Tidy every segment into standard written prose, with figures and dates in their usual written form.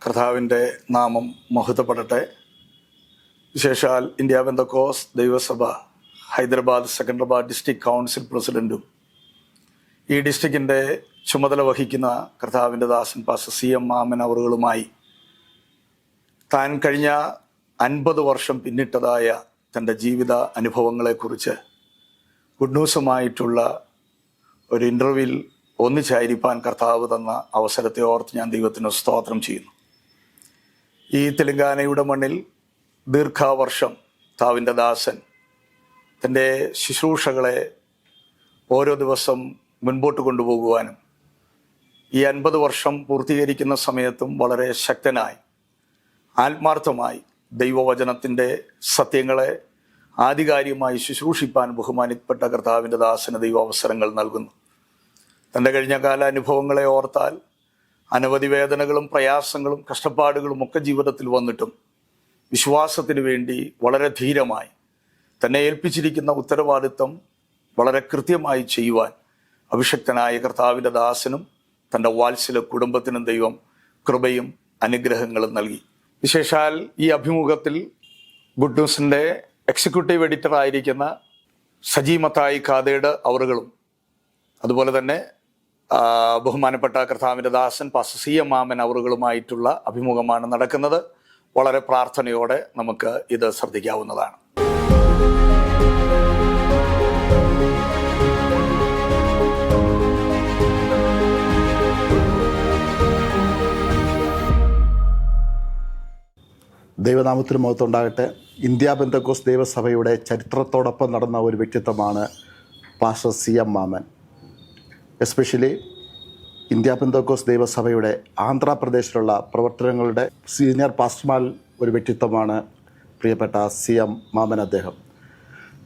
കർത്താവിൻ്റെ നാമം മഹത്വപ്പെടട്ടെ. വിശേഷാൽ ഇന്ത്യ പെന്തക്കോസ്ത് ദൈവസഭ ഹൈദരാബാദ് സെക്കൻഡറാബാദ് ഡിസ്ട്രിക്ട് കൗൺസിൽ പ്രസിഡൻറ്റും ഈ ഡിസ്ട്രിക്റ്റിൻ്റെ ചുമതല വഹിക്കുന്ന കർത്താവിൻ്റെ ദാസൻ പാസ്റ്റർ CM മാമൻ അവറുകളുമായി താൻ കഴിഞ്ഞ 50 വർഷം പിന്നിട്ടതായ തൻ്റെ ജീവിത അനുഭവങ്ങളെക്കുറിച്ച് ഗുഡ് ന്യൂസുമായിട്ടുള്ള ഒരു ഇൻ്റർവ്യൂവിൽ ഒന്നിച്ചായിരിക്കാൻ കർത്താവ് തന്ന അവസരത്തെ ഓർത്ത് ഞാൻ ദൈവത്തിന് സ്തോത്രം ചെയ്യുന്നു. ഈ തെലങ്കാനയുടെ മണ്ണിൽ ദീർഘവർഷം കർത്താവിൻ്റെ ദാസൻ തൻ്റെ ശുശ്രൂഷകളെ ഓരോ ദിവസം മുൻപോട്ട് കൊണ്ടുപോകുവാനും ഈ 50 വർഷം പൂർത്തീകരിക്കുന്ന സമയത്തും വളരെ ശക്തനായി ആത്മാർത്ഥമായി ദൈവവചനത്തിൻ്റെ സത്യങ്ങളെ ആധികാരികമായി ശുശ്രൂഷിപ്പാൻ ബഹുമാനിക്കപ്പെട്ട കർത്താവിൻ്റെ ദാസന് ദൈവ അവസരങ്ങൾ നൽകുന്നു. തൻ്റെ കഴിഞ്ഞ കാല അനുഭവങ്ങളെ ഓർത്താൽ അനവധി വേദനകളും പ്രയാസങ്ങളും കഷ്ടപ്പാടുകളും ഒക്കെ ജീവിതത്തിൽ വന്നിട്ടും വിശ്വാസത്തിന് വേണ്ടി വളരെ ധീരമായി തന്നെ ഏൽപ്പിച്ചിരിക്കുന്ന ഉത്തരവാദിത്വം വളരെ കൃത്യമായി ചെയ്യുവാൻ അഭിഷക്തനായ കർത്താവിൻ്റെ ദാസനും തൻ്റെ വാത്സല്യ കുടുംബത്തിനും ദൈവം കൃപയും അനുഗ്രഹങ്ങളും നൽകി. വിശേഷാൽ ഈ അഭിമുഖത്തിൽ ഗുഡ് ന്യൂസിൻ്റെ എക്സിക്യൂട്ടീവ് എഡിറ്റർ ആയിരിക്കുന്ന സജി മത്തായി കാതേട് അവറുകളും അതുപോലെ തന്നെ ബഹുമാനപ്പെട്ട കർത്താവിൻ്റെ ദാസൻ പാസ്റ്റർ CM മാമൻ അവറുകളുമായിട്ടുള്ള അഭിമുഖമാണ് നടക്കുന്നത്. വളരെ പ്രാർത്ഥനയോടെ നമുക്ക് ഇത് ശ്രദ്ധിക്കാവുന്നതാണ്. ദൈവനാമത്തിന് മഹത്വം ഉണ്ടാകട്ടെ. ഇന്ത്യ പെന്തക്കോസ്ത് ദൈവസഭയുടെ ചരിത്രത്തോടൊപ്പം നടന്ന ഒരു വ്യക്തിത്വമാണ് പാസ്റ്റർ CM മാമൻ. എസ്പെഷ്യലി ഇന്ത്യ പെന്തക്കോസ്ത് ദൈവസഭയുടെ ആന്ധ്രാപ്രദേശിലുള്ള പ്രവർത്തനങ്ങളുടെ സീനിയർ പാസ്റ്റർമാരിൽ ഒരു വ്യക്തിത്വമാണ് പ്രിയപ്പെട്ട CM മാമൻ. അദ്ദേഹം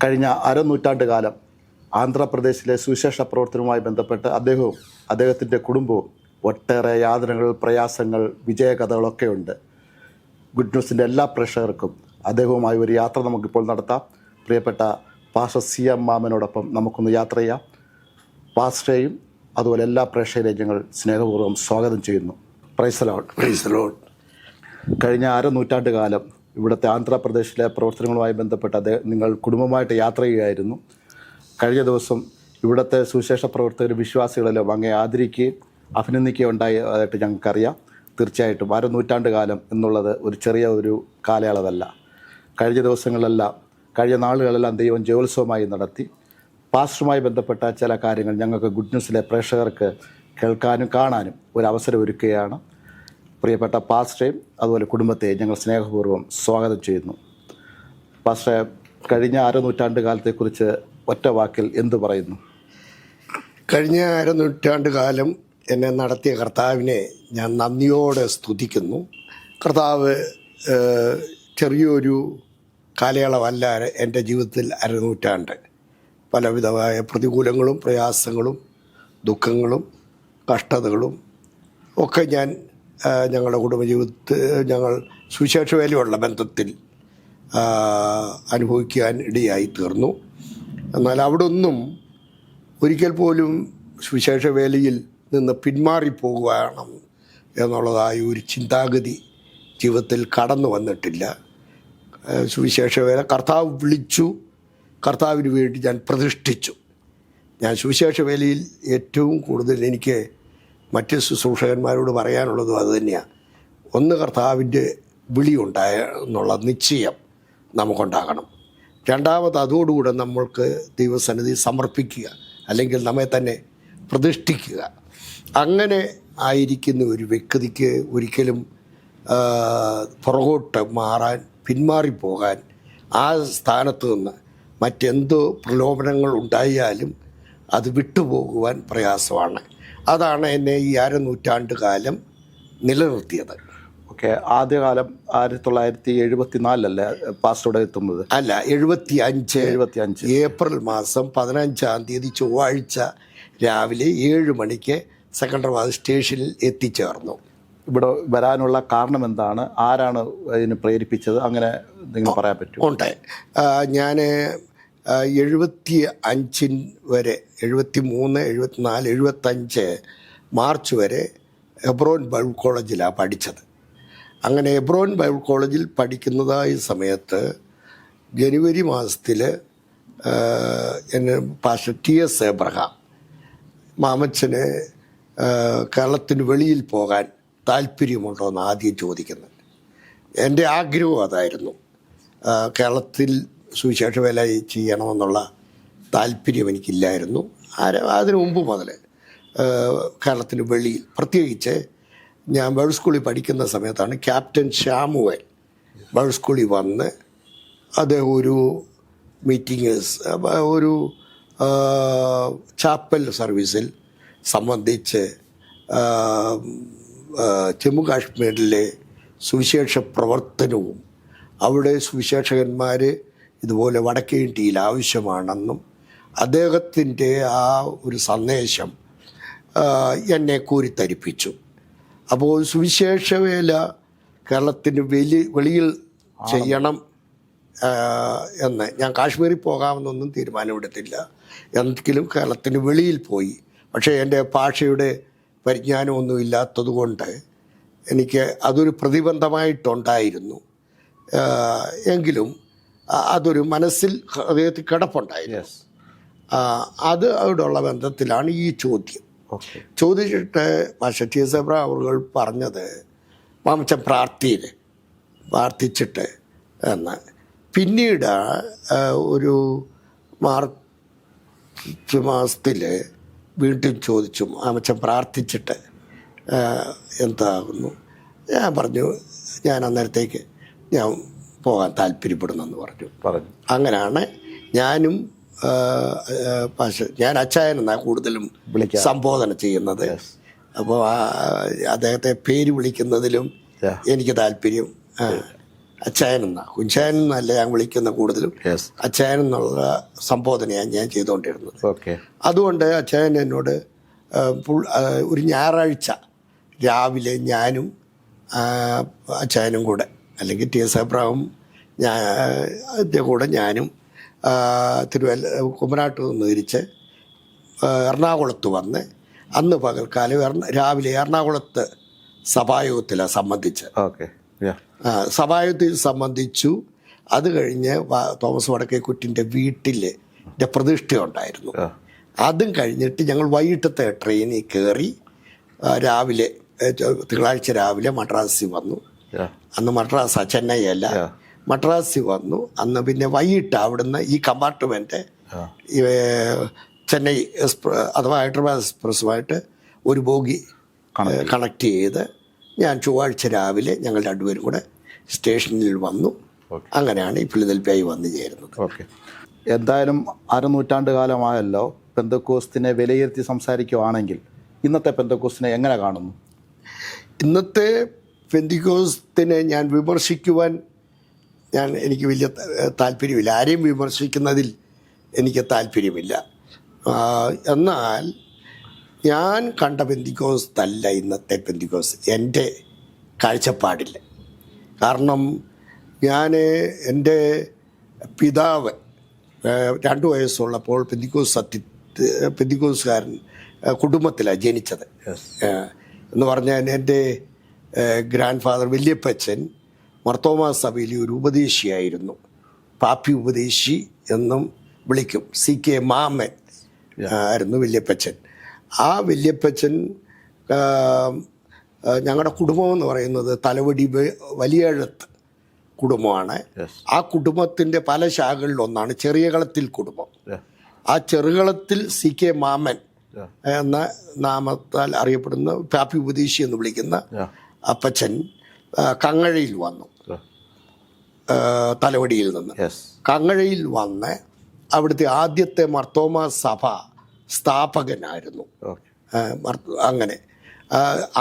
കഴിഞ്ഞ അരനൂറ്റാണ്ട് കാലം ആന്ധ്രാപ്രദേശിലെ സുവിശേഷ പ്രവർത്തനവുമായി ബന്ധപ്പെട്ട് അദ്ദേഹവും അദ്ദേഹത്തിൻ്റെ കുടുംബവും ഒട്ടേറെ യാതനകൾ, പ്രയാസങ്ങൾ, വിജയകഥകളൊക്കെ ഉണ്ട്. ഗുഡ് ന്യൂസിൻ്റെ എല്ലാ പ്രേക്ഷകർക്കും അദ്ദേഹവുമായി ഒരു യാത്ര നമുക്കിപ്പോൾ നടത്താം. പ്രിയപ്പെട്ട പാസ്റ്റർ CM മാമനോടൊപ്പം നമുക്കൊന്ന് യാത്ര ചെയ്യാം. പാസ്റ്ററേയും അതുപോലെ എല്ലാ പ്രേക്ഷകരെയും ഞങ്ങൾ സ്നേഹപൂർവ്വം സ്വാഗതം ചെയ്യുന്നു. Praise the Lord. Praise the Lord. കഴിഞ്ഞ അരനൂറ്റാണ്ട് കാലം ഇവിടുത്തെ ആന്ധ്രാപ്രദേശിലെ പ്രവർത്തനങ്ങളുമായി ബന്ധപ്പെട്ട് നിങ്ങൾ കുടുംബമായിട്ട് യാത്ര ചെയ്യുകയായിരുന്നു. കഴിഞ്ഞ ദിവസം ഇവിടുത്തെ സുവിശേഷ പ്രവർത്തകർ വിശ്വാസികളെല്ലാം അങ്ങേ ആദരിക്കുകയും അഭിനന്ദിക്കുകയും ഉണ്ടായതായിട്ട് ഞങ്ങൾക്കറിയാം. തീർച്ചയായിട്ടും അരനൂറ്റാണ്ട് കാലം എന്നുള്ളത് ഒരു ചെറിയ ഒരു കാലയളവല്ല. കഴിഞ്ഞ ദിവസങ്ങളിലെല്ലാം, കഴിഞ്ഞ നാളുകളെല്ലാം ദൈവം ജയോത്സവമായി നടത്തി. പാസ്റ്ററുമായി ബന്ധപ്പെട്ട ചില കാര്യങ്ങൾ ഞങ്ങൾക്ക് ഗുഡ് ന്യൂസിലെ പ്രേക്ഷകർക്ക് കേൾക്കാനും കാണാനും ഒരു അവസരം ഒരുക്കുകയാണ്. പ്രിയപ്പെട്ട പാസ്റ്ററേയും അതുപോലെ കുടുംബത്തെയും ഞങ്ങൾ സ്നേഹപൂർവ്വം സ്വാഗതം ചെയ്യുന്നു. പാസ്റ്ററെ, കഴിഞ്ഞ അരനൂറ്റാണ്ട് കാലത്തെക്കുറിച്ച് ഒറ്റ വാക്കിൽ എന്തു പറയുന്നു? കഴിഞ്ഞ അരനൂറ്റാണ്ട് കാലം എന്നെ നടത്തിയ കർത്താവിനെ ഞാൻ നന്ദിയോടെ സ്തുതിക്കുന്നു. കർത്താവ് ചെറിയൊരു കാലയളവല്ല എൻ്റെ ജീവിതത്തിൽ അരനൂറ്റാണ്ട്. പലവിധമായ പ്രതികൂലങ്ങളും പ്രയാസങ്ങളും ദുഃഖങ്ങളും കഷ്ടതകളും ഒക്കെ ഞാൻ ഞങ്ങളുടെ കുടുംബജീവിതത്തിൽ ഞങ്ങൾ സുവിശേഷ വേലയുള്ള ബന്ധത്തിൽ അനുഭവിക്കാൻ ഇടയായി തീർന്നു. എന്നാൽ അവിടെ ഒന്നും ഒരിക്കൽ പോലും സുവിശേഷ വേലയിൽ നിന്ന് പിന്മാറിപ്പോകുകയാണ് എന്നുള്ളതായ ഒരു ചിന്താഗതി ജീവിതത്തിൽ കടന്നു വന്നിട്ടില്ല. സുവിശേഷ വേല കർത്താവ് വിളിച്ചു, കർത്താവിന് വേണ്ടി ഞാൻ പ്രതിഷ്ഠിച്ചു. ഞാൻ സുവിശേഷ വേലയിൽ ഏറ്റവും കൂടുതൽ എനിക്ക് മറ്റ് ശുശ്രൂഷകന്മാരോട് പറയാനുള്ളതും അതുതന്നെയാണ്. ഒന്ന്, കർത്താവിൻ്റെ വിളി ഉണ്ടായ എന്നുള്ള നിശ്ചയം നമുക്കുണ്ടാകണം. രണ്ടാമത്, അതോടുകൂടെ നമ്മൾക്ക് ദൈവസന്നിധി സമർപ്പിക്കുക, അല്ലെങ്കിൽ നമ്മെ തന്നെ പ്രതിഷ്ഠിക്കുക. അങ്ങനെ ആയിരിക്കുന്ന ഒരു വ്യക്തിക്ക് ഒരിക്കലും പുറകോട്ട് മാറാൻ, പിന്മാറിപ്പോകാൻ, ആ സ്ഥാനത്ത് നിന്ന് മറ്റെന്തോ പ്രലോഭനങ്ങൾ ഉണ്ടായാലും അത് വിട്ടുപോകുവാൻ പ്രയാസമാണ്. അതാണ് എന്നെ ഈ അരനൂറ്റാണ്ട് കാലം നിലനിർത്തിയത്. ഓക്കെ, ആദ്യകാലം 1974 പാസ്റ്ററുടെ എത്തുന്നത്? അല്ല, 75 ഏപ്രിൽ മാസം 15-ാം തീയതി ചൊവ്വാഴ്ച രാവിലെ 7 മണിക്ക് സെക്കൻഡറാബാദ് സ്റ്റേഷനിൽ എത്തിച്ചേർന്നു. ഇവിടെ വരാനുള്ള കാരണം എന്താണ്? ആരാണ് ഇതിന് പ്രേരിപ്പിച്ചത്? അങ്ങനെ നിങ്ങൾ പറയാൻ പറ്റുമോ? ഉണ്ട്. ഞാൻ 75 വരെ, 73, 74, 75 മാർച്ച് വരെ ഹെബ്രോൻ ബൈബിൾ കോളേജിലാണ് പഠിച്ചത്. അങ്ങനെ എബ്രോൺ ബൈബിൾ കോളേജിൽ പഠിക്കുന്നതായ സമയത്ത് ജനുവരി മാസത്തിൽ എന്നെ പാസ്റ്റർ TS എബ്രഹാം മാമച്ചന് കേരളത്തിന് വെളിയിൽ പോകാൻ താല്പര്യമുണ്ടോ എന്ന് ആദ്യം ചോദിക്കുന്നത്. എൻ്റെ ആഗ്രഹം അതായിരുന്നു. കേരളത്തിൽ സുവിശേഷ വേല ചെയ്യണമെന്നുള്ള താല്പര്യം എനിക്കില്ലായിരുന്നു. അതിനു മുമ്പ് മുതൽ കേരളത്തിന് വെളിയിൽ, പ്രത്യേകിച്ച് ഞാൻ ബൈബിൾ സ്കൂളിൽ പഠിക്കുന്ന സമയത്താണ് ക്യാപ്റ്റൻ ഷാമുവൽ ബൈബിൾ സ്കൂളിൽ വന്ന് അദ്ദേഹം ഒരു മീറ്റിംഗ്സ്, ഒരു ചാപ്പൽ സർവീസിൽ സംബന്ധിച്ച് ജമ്മു കാശ്മീരിലെ സുവിശേഷ പ്രവർത്തനവും അവിടെ സുവിശേഷകന്മാർ ഇതുപോലെ വടക്കേ ഇന്ത്യയിൽ ആവശ്യമാണെന്നും അദ്ദേഹത്തിൻ്റെ ആ ഒരു സന്ദേശം എന്നെ കോരിത്തരിപ്പിച്ചു. അപ്പോൾ സുവിശേഷവേല കേരളത്തിന് വെളിയിൽ ചെയ്യണം എന്ന് ഞാൻ കാശ്മീരിൽ പോകാമെന്നൊന്നും തീരുമാനമെടുത്തില്ല. എങ്കിലും കേരളത്തിന് വെളിയിൽ പോയി. പക്ഷേ എൻ്റെ ഭാഷയുടെ പരിജ്ഞാനമൊന്നും ഇല്ലാത്തതുകൊണ്ട് എനിക്ക് അതൊരു പ്രതിബന്ധമായിട്ടുണ്ടായിരുന്നു. എങ്കിലും അതൊരു മനസ്സിൽ ഹൃദയത്തിൽ കിടപ്പുണ്ടായിരുന്നു. അത് അവിടെയുള്ള ബന്ധത്തിലാണ് ഈ ചോദ്യം ചോദിച്ചിട്ട് മാസ്റ്റർ TS എബ്രഹാം അവർ പറഞ്ഞത്, മാമച്ചൻ പ്രാർത്ഥിച്ചിട്ട് എന്ന്. പിന്നീട് ഒരു മാർച്ച് മാസത്തിൽ വീണ്ടും ചോദിച്ചു, മാമച്ചൻ പ്രാർത്ഥിച്ചിട്ട് എന്താകുന്നു? ഞാൻ പറഞ്ഞു, ഞാൻ അന്നേരത്തേക്ക് ഞാൻ പോകാൻ താല്പര്യപ്പെടുന്നെന്ന് പറഞ്ഞു. അങ്ങനെയാണ് ഞാനും ഞാൻ അച്ചായൻ എന്നാണ് കൂടുതലും സംബോധന ചെയ്യുന്നത്. അപ്പോൾ അദ്ദേഹത്തെ പേര് വിളിക്കുന്നതിലും എനിക്ക് താല്പര്യം. അച്ചായൻ എന്നാ, കുഞ്ചായൻ എന്നല്ല ഞാൻ വിളിക്കുന്ന കൂടുതലും, അച്ചായൻ എന്നുള്ള സംബോധനയാണ് ഞാൻ ചെയ്തുകൊണ്ടിരുന്നത്. അതുകൊണ്ട് അച്ചായൻ എന്നോട് ഒരു ഞായറാഴ്ച രാവിലെ ഞാനും അച്ചായനും കൂടെ, അല്ലെങ്കിൽ TS എബ്രഹാം അതിൻ്റെ കൂടെ ഞാനും കുമരാട്ട് നിന്ന് തിരിച്ച് എറണാകുളത്ത് വന്ന് അന്ന് പകൽക്കാലം രാവിലെ എറണാകുളത്ത് സഭായോഗത്തിലാണ് സംബന്ധിച്ച്. സഭായോഗത്തിൽ സംബന്ധിച്ചു. അത് കഴിഞ്ഞ് തോമസ് വടക്കേക്കുറ്റിൻ്റെ വീട്ടിൽ പ്രതിഷ്ഠ ഉണ്ടായിരുന്നു. അതും കഴിഞ്ഞിട്ട് ഞങ്ങൾ വൈകിട്ടത്തെ ട്രെയിനിൽ കയറി രാവിലെ തിങ്കളാഴ്ച രാവിലെ മദ്രാസിൽ വന്നു. അന്ന് മദ്രാസ്, ചെന്നൈ അല്ല, മദ്രാസിൽ വന്നു. അന്ന് പിന്നെ വൈകിട്ട് അവിടുന്ന് ഈ കമ്പാർട്ട്മെൻറ്റ് ചെന്നൈ അഥവാ ഹൈദരാബാദ് എക്സ്പ്രസ്സുമായിട്ട് ഒരു ബോഗി കണക്ട് ചെയ്ത് ഞാൻ ചൊവ്വാഴ്ച രാവിലെ ഞങ്ങൾ രണ്ടുപേരും കൂടെ സ്റ്റേഷനിൽ വന്നു. അങ്ങനെയാണ് ഈ ഫിലദൽഫിയയിൽ വന്നു ചേരുന്നത്. എന്തായാലും അരനൂറ്റാണ്ട് കാലമായല്ലോ. പെന്തക്കോസ്തിനെ വിലയിരുത്തി സംസാരിക്കുകയാണെങ്കിൽ ഇന്നത്തെ പെന്തക്കോസ്തിനെ എങ്ങനെ കാണുന്നു? ഇന്നത്തെ പെന്തക്കോസ്തിനെ ഞാൻ വിമർശിക്കുവാൻ എനിക്ക് വലിയ താല്പര്യമില്ല. ആരെയും വിമർശിക്കുന്നതിൽ എനിക്ക് താല്പര്യമില്ല. എന്നാൽ ഞാൻ കണ്ട പെന്തക്കോസ്തല്ല ഇന്നത്തെ പെന്തക്കോസ്ത് എൻ്റെ കാഴ്ചപ്പാടില്ല. കാരണം എൻ്റെ പിതാവ് 2 വയസ്സുള്ളപ്പോൾ പെന്തക്കോസ്തുകാരൻ കുടുംബത്തിലാണ് ജനിച്ചത്. എന്ന് പറഞ്ഞാൽ എൻ്റെ ഗ്രാൻഡ് ഫാദർ വല്യപ്പച്ചൻ മർത്തോമാ സഭയിലെ ഒരു ഉപദേശിയായിരുന്നു. പാപ്പി ഉപദേശി എന്നും വിളിക്കും. CK മാമൻ ആയിരുന്നു വല്യപ്പച്ചൻ. ആ വല്യപ്പച്ചൻ, ഞങ്ങളുടെ കുടുംബമെന്ന് പറയുന്നത് തലവടി വലിയഴത്ത് കുടുംബമാണ്. ആ കുടുംബത്തിൻ്റെ പല ശാഖകളിലൊന്നാണ് ചെറിയകളത്തിൽ കുടുംബം. ആ ചെറുകളത്തിൽ CK മാമൻ എന്ന നാമത്താൽ അറിയപ്പെടുന്ന പാപ്പി ഉപദേശി എന്ന് വിളിക്കുന്ന അപ്പച്ചൻ കങ്ങഴയിൽ വന്നു. തലവടിയിൽ നിന്ന് കങ്ങഴയിൽ വന്ന് അവിടുത്തെ ആദ്യത്തെ മർത്തോമാ സഭ സ്ഥാപകനായിരുന്നു.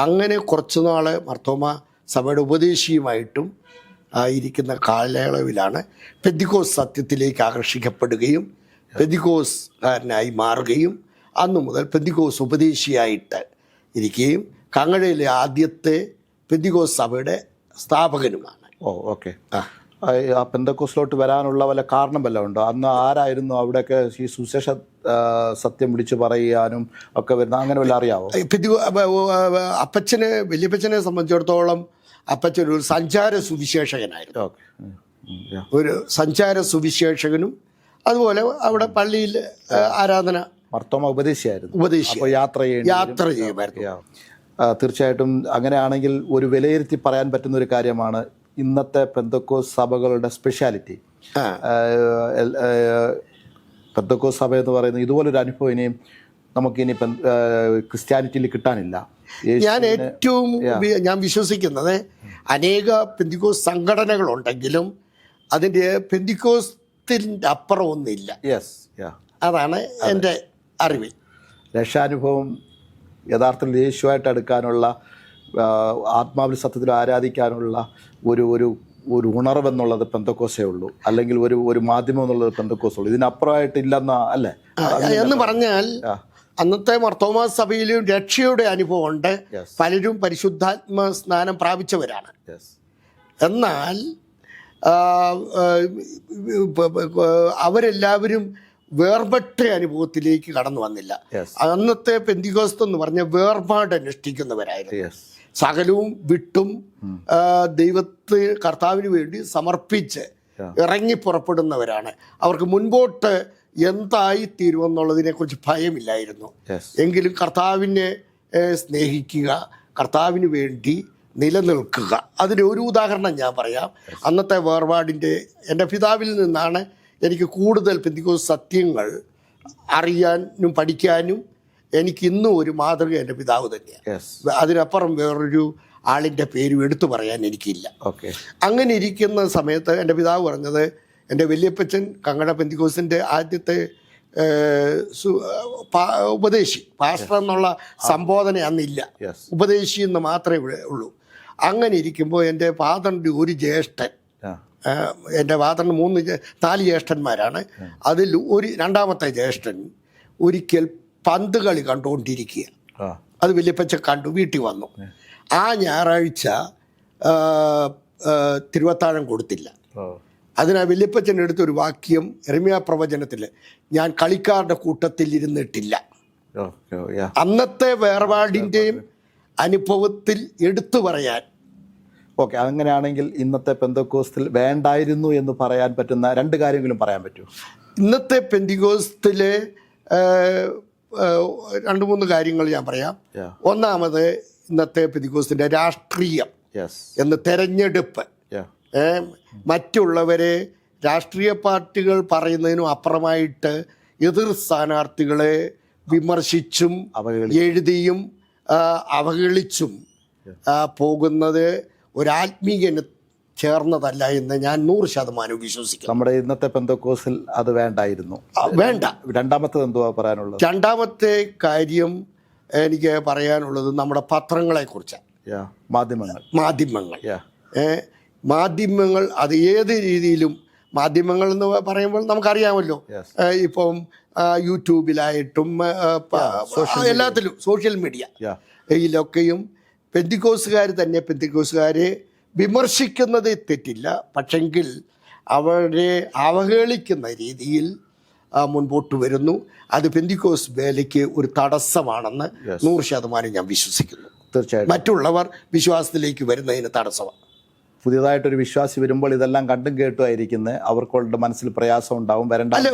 അങ്ങനെ കുറച്ചുനാൾ മർത്തോമാ സഭയുടെ ഉപദേശിയുമായിട്ടും ഇരിക്കുന്ന കാലയളവിലാണ് പെന്തിക്കോസ് സത്യത്തിലേക്ക് ആകർഷിക്കപ്പെടുകയും പെന്തിക്കോസ്കാരനായി മാറുകയും അന്നു മുതൽ പെന്തിക്കോസ് ഉപദേശിയായിട്ട് ഇരിക്കുകയും കങ്ങഴയിലെ ആദ്യത്തെ പെന്തിക്കോസ് സഭയുടെ സ്ഥാപകനുമാണ്. ആ പെന്തക്കോസ്റ്റിലോട്ട് വരാനുള്ള വല്ല കാരണം വല്ലതും ഉണ്ടോ? അന്ന് ആരായിരുന്നു അവിടെയൊക്കെ ഈ സുവിശേഷ സത്യം വിളിച്ചു പറയാനും ഒക്കെ വരുന്ന, അങ്ങനെ വല്ല അറിയാവോ? വല്യപ്പച്ചനെ സംബന്ധിച്ചിടത്തോളം അപ്പച്ചൻ ഒരു സഞ്ചാര സുവിശേഷകനായിരുന്നു. ഓക്കെ. Yeah. ഒരു സഞ്ചാര സുവിശേഷകനും അതുപോലെ അവിടെ പള്ളിയിൽ ആരാധന മർത്തോമ ഉപദേശിയായിരുന്നു. ഉപദേശി അപ്പോൾ യാത്ര ചെയ്യുമായിരുന്നു. തീർച്ചയായിട്ടും അങ്ങനെയാണെങ്കിൽ ഒരു വിലയിരുത്തി പറയാൻ പറ്റുന്ന ഒരു കാര്യമാണ് ഇന്നത്തെ പെന്തക്കോസ് സഭകളുടെ സ്പെഷ്യാലിറ്റി. പെന്തക്കോസ് സഭ എന്ന് പറയുന്നത് ഇതുപോലൊരു അനുഭവം ഇനിയും നമുക്കിനി ക്രിസ്ത്യാനിറ്റിയിൽ കിട്ടാനില്ല. ഞാൻ വിശ്വസിക്കുന്നത് അനേക പെന്തിക്കോസ് സംഘടനകളുണ്ടെങ്കിലും അതിൻ്റെ പെന്തിക്കോസ്തിൻ്റെ അപ്പുറം ഒന്നില്ല. അതാണ് എൻ്റെ അറിവ്. രക്ഷാനുഭവം യഥാർത്ഥത്തിൽ യേശുവായിട്ട് അടുക്കാനുള്ള, ആത്മാവിൽ സത്യത്തിൽ ആരാധിക്കാനുള്ള ഒരു ഒരു ഒരു ഉണർവെന്നുള്ളത് പെന്തക്കോസേ ഉള്ളൂ, അല്ലെങ്കിൽ ഒരു മാധ്യമം എന്നുള്ളത് പെന്തക്കോസേ ഉള്ളൂ. ഇതിനപ്പുറമായിട്ടില്ലെന്ന അല്ലേ എന്ന് പറഞ്ഞാൽ അന്നത്തെ മർത്തോമാ സഭയിലും രക്ഷയുടെ അനുഭവമുണ്ട്. പലരും പരിശുദ്ധാത്മ സ്നാനം പ്രാപിച്ചവരാണ്. എന്നാൽ അവരെല്ലാവരും വേർപെട്ട അനുഭവത്തിലേക്ക് കടന്നു വന്നില്ല. അന്നത്തെ പെന്തിക്കോസ്ത് എന്ന് പറഞ്ഞ വേർപാട് അനുഷ്ഠിക്കുന്നവരായിരുന്നു. സകലവും വിട്ടും കർത്താവിന് വേണ്ടി സമർപ്പിച്ച് ഇറങ്ങി പുറപ്പെടുന്നവരാണ്. അവർക്ക് മുൻപോട്ട് എന്തായിത്തീരുമെന്നുള്ളതിനെക്കുറിച്ച് ഭയമില്ലായിരുന്നു. എങ്കിലും കർത്താവിനെ സ്നേഹിക്കുക, കർത്താവിന് വേണ്ടി നിലനിൽക്കുക. അതിന് ഒരു ഉദാഹരണം ഞാൻ പറയാം. അന്നത്തെ വേർപാടിൻ്റെ എൻ്റെ പിതാവിൽ നിന്നാണ് എനിക്ക് കൂടുതൽ പെന്തിക്കോസ് സത്യങ്ങൾ അറിയാനും പഠിക്കാനും എനിക്ക് ഇന്നും ഒരു മാതൃക എൻ്റെ പിതാവ് തന്നെയാണ്. അതിനപ്പുറം വേറൊരു ആളിൻ്റെ പേരും എടുത്തു പറയാൻ എനിക്കില്ല. അങ്ങനെ ഇരിക്കുന്ന സമയത്ത് എൻ്റെ പിതാവ് പറഞ്ഞത്, എൻ്റെ വല്യപ്പച്ചൻ കങ്ങട പെന്തിക്കോസിൻ്റെ ആദ്യത്തെ ഉപദേശി, പാസ്റ്റർ എന്നുള്ള സംബോധന അന്നില്ല, ഉപദേശി എന്ന് മാത്രമേ ഉള്ളൂ. അങ്ങനെ ഇരിക്കുമ്പോൾ എൻ്റെ ഫാദറിൻ്റെ ഒരു ജ്യേഷ്ഠൻ, എൻ്റെ ഫാദറിന് 4 ജ്യേഷ്ഠന്മാരാണ്, അതിൽ രണ്ടാമത്തെ ജ്യേഷ്ഠൻ ഒരിക്കൽ പന്ത് കളി കണ്ടുകൊണ്ടിരിക്കുക. അത് വല്യപ്പച്ച കണ്ടു, വീട്ടിൽ വന്നു. ആ ഞായറാഴ്ച തിരുവത്താഴം കൊടുത്തില്ല. അതിനാ വല്യപ്പച്ചൻ്റെ അടുത്തൊരു വാക്യം യെരമ്യാ പ്രവചനത്തിൽ, ഞാൻ കളിക്കാരുടെ കൂട്ടത്തിൽ ഇരുന്നിട്ടില്ല. അന്നത്തെ വേർപാടിൻ്റെയും അനുഭവത്തിൽ എടുത്തു പറയാൻ. ഓക്കെ, അങ്ങനെയാണെങ്കിൽ ഇന്നത്തെ പെന്തക്കോസ്തിൽ വേണ്ടായിരുന്നു എന്ന് പറയാൻ പറ്റുന്ന 2 കാര്യങ്ങളും പറയാൻ പറ്റുമോ? ഇന്നത്തെ പെന്തിക്കോസ്തിലെ 2-3 കാര്യങ്ങൾ ഞാൻ പറയാം. ഒന്നാമത് ഇന്നത്തെ പെന്തിക്കോസ്തിൻ്റെ രാഷ്ട്രീയം എന്ന് തെരഞ്ഞെടുപ്പ്. മറ്റുള്ളവരെ രാഷ്ട്രീയ പാർട്ടികൾ പറയുന്നതിനും അപ്പുറമായിട്ട് എതിർ സ്ഥാനാർത്ഥികളെ വിമർശിച്ചും എഴുതിയും അവഹേളിച്ചും പോകുന്നത് ഒരാത്മീയന് ചേർന്നതല്ല എന്ന് ഞാൻ 100% വിശ്വസിക്കുന്നു. നമ്മുടെ ഇന്നത്തെ പെന്തക്കോസിൽ അത് വേണ്ടായിരുന്നു. വേണ്ട. രണ്ടാമത്തെ എന്തുവാ പറയാനുള്ളത്? രണ്ടാമത്തെ കാര്യം എനിക്ക് പറയാനുള്ളത് നമ്മുടെ പത്രങ്ങളെക്കുറിച്ചാണ്. മാധ്യമങ്ങൾ അത് ഏത് രീതിയിലും, മാധ്യമങ്ങൾ എന്ന് പറയുമ്പോൾ നമുക്കറിയാമല്ലോ, ഇപ്പം യൂട്യൂബിലായിട്ടും എല്ലാത്തിലും സോഷ്യൽ മീഡിയ ഇതിലൊക്കെയും പെന്തിക്കോസുകാരെ വിമർശിക്കുന്നത് തെറ്റില്ല. പക്ഷെങ്കിൽ അവരെ അവഹേളിക്കുന്ന രീതിയിൽ മുൻപോട്ട് വരുന്നു. അത് പെന്തിക്കോസ് വേലയ്ക്ക് ഒരു തടസ്സമാണെന്ന് 100% ഞാൻ വിശ്വസിക്കുന്നു. തീർച്ചയായിട്ടും മറ്റുള്ളവർ വിശ്വാസത്തിലേക്ക് വരുന്നതിന് തടസ്സമാണ്. പുതിയതായിട്ടൊരു വിശ്വാസി വരുമ്പോൾ ഇതെല്ലാം കണ്ടും കേട്ടുമായിരിക്കുന്നത്, അവർക്ക് മനസ്സിൽ പ്രയാസം ഉണ്ടാവും. അല്ല,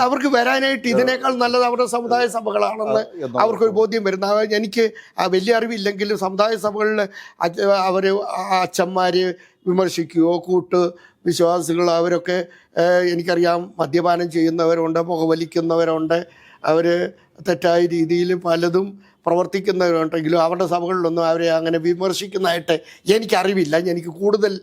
അവർക്ക് വരാനായിട്ട് ഇതിനേക്കാൾ നല്ലത് അവരുടെ സമുദായ സഭകളാണെന്ന് അവർക്കൊരു ബോധ്യം വരുന്ന. എനിക്ക് വലിയ അറിവില്ലെങ്കിലും സമുദായ സഭകളിൽ അവർ അച്ഛന്മാർ വിമർശിക്കുകയോ കൂട്ട് വിശ്വാസികൾ അവരൊക്കെ എനിക്കറിയാം, മദ്യപാനം ചെയ്യുന്നവരുണ്ട്, പുകവലിക്കുന്നവരുണ്ട്, അവർ തെറ്റായ രീതിയിൽ പലതും പ്രവർത്തിക്കുന്നവരുണ്ടെങ്കിലും അവരുടെ സഭകളിലൊന്നും അവരെ അങ്ങനെ വിമർശിക്കുന്നതായിട്ട് എനിക്കറിവില്ല. എനിക്ക് കൂടുതൽ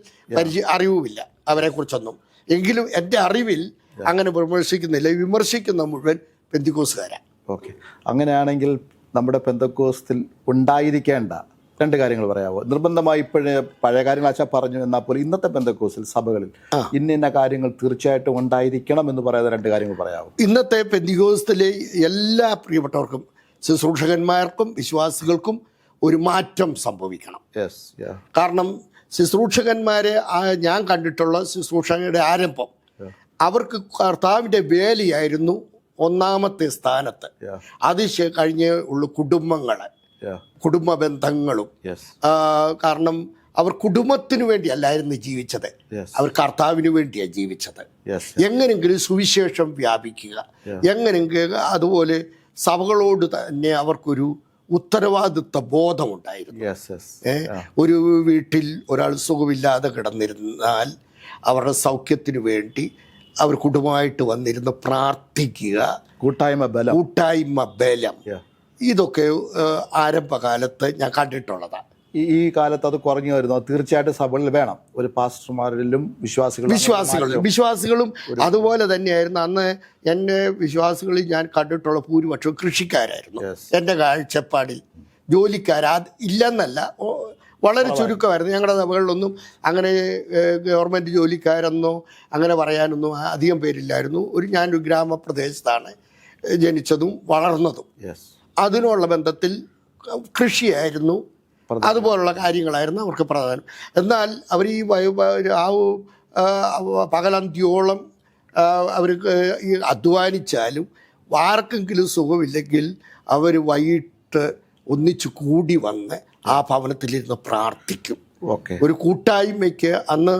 അറിവുമില്ല അവരെക്കുറിച്ചൊന്നും. എങ്കിലും എൻ്റെ അറിവിൽ അങ്ങനെ വിമർശിക്കുന്നില്ല. വിമർശിക്കുന്ന മുഴുവൻ പെന്തിക്കോസുകാരാണ്. ഓക്കെ, അങ്ങനെയാണെങ്കിൽ നമ്മുടെ പെന്തക്കോസ്തിൽ ഉണ്ടായിരിക്കേണ്ട 2 കാര്യങ്ങൾ പറയാമോ? നിർബന്ധമായി ഇപ്പോഴേ പഴയ കാര്യങ്ങൾ അച്ഛാ പറഞ്ഞു എന്നാൽ പോലും ഇന്നത്തെ പെന്തക്കോസ്തിൽ സഭകളിൽ ഇന്ന കാര്യങ്ങൾ തീർച്ചയായിട്ടും ഉണ്ടായിരിക്കണം എന്ന് പറയുന്ന 2 കാര്യങ്ങൾ പറയാമോ? ഇന്നത്തെ പെന്തിക്കോസ്തിലെ എല്ലാ പ്രിയപ്പെട്ടവർക്കും, ശുശ്രൂഷകന്മാർക്കും വിശ്വാസികൾക്കും ഒരു മാറ്റം സംഭവിക്കണം. കാരണം ശുശ്രൂഷകന്മാരെ ഞാൻ കണ്ടിട്ടുള്ള ശുശ്രൂഷയുടെ ആരംഭം അവർക്ക് കർത്താവിൻ്റെ വേലയായിരുന്നു ഒന്നാമത്തെ സ്ഥാനത്ത്. അത് കഴിഞ്ഞേ ഉള്ളു കുടുംബങ്ങൾ, കുടുംബ ബന്ധങ്ങളും. കാരണം അവർ കുടുംബത്തിന് വേണ്ടി അല്ലായിരുന്നു ജീവിച്ചത്, Yes. അവർ കർത്താവിന് വേണ്ടിയാണ് ജീവിച്ചത്. യെസ് എങ്ങനെങ്കിലും സുവിശേഷം വ്യാപിക്കുക, എങ്ങനെയെങ്കിലും അതുപോലെ സഭകളോട് തന്നെ അവർക്കൊരു ഉത്തരവാദിത്വ ബോധമുണ്ടായിരുന്നു. യെസ് യെസ് ഒരു വീട്ടിൽ ഒരാൾ സുഖമില്ലാതെ കിടന്നിരുന്നാൽ അവരുടെ സൗഖ്യത്തിന് വേണ്ടി അവർ കുടുംബമായിട്ട് വന്നിരുന്ന് പ്രാർത്ഥിക്കുക, കൂട്ടായ്മ ബലം, Yeah. ഇതൊക്കെ ആരംഭകാലത്ത് ഞാൻ കണ്ടിട്ടുള്ളതാണ്. ഈ കാലത്ത് അത് കുറഞ്ഞു വരുന്നു. തീർച്ചയായിട്ടും സഭകളിൽ വേണം ഒരു പാസ്റ്റർമാരിലും വിശ്വാസികളും അതുപോലെ തന്നെയായിരുന്നു. അന്ന് എൻ്റെ വിശ്വാസികളിൽ ഞാൻ കണ്ടിട്ടുള്ള ഭൂരിപക്ഷവും കൃഷിക്കാരായിരുന്നു. എൻ്റെ കാഴ്ചപ്പാടിൽ ഇല്ലെന്നല്ല, വളരെ ചുരുക്കമായിരുന്നു. ഞങ്ങളുടെ സഭകളിലൊന്നും അങ്ങനെ ഗവൺമെൻറ് ജോലിക്കാരെന്നോ അങ്ങനെ പറയാനൊന്നും അധികം പേരില്ലായിരുന്നു. ഞാനൊരു ഗ്രാമപ്രദേശത്താണ് ജനിച്ചതും വളർന്നതും. അതിനുള്ള ബന്ധത്തിൽ കൃഷിയായിരുന്നു, അതുപോലുള്ള കാര്യങ്ങളായിരുന്നു അവർക്ക് പ്രധാനം. എന്നാൽ അവർ ഈ പകലന്ത്യോളം അവർക്ക് ഈ അധ്വാനിച്ചാലും ആർക്കെങ്കിലും സുഖമില്ലെങ്കിൽ അവർ വൈകിട്ട് ഒന്നിച്ചു കൂടി വന്ന് ആ ഭവനത്തിലിരുന്ന് പ്രാർത്ഥിക്കും. ഒരു കൂട്ടായ്മയ്ക്ക് അന്ന്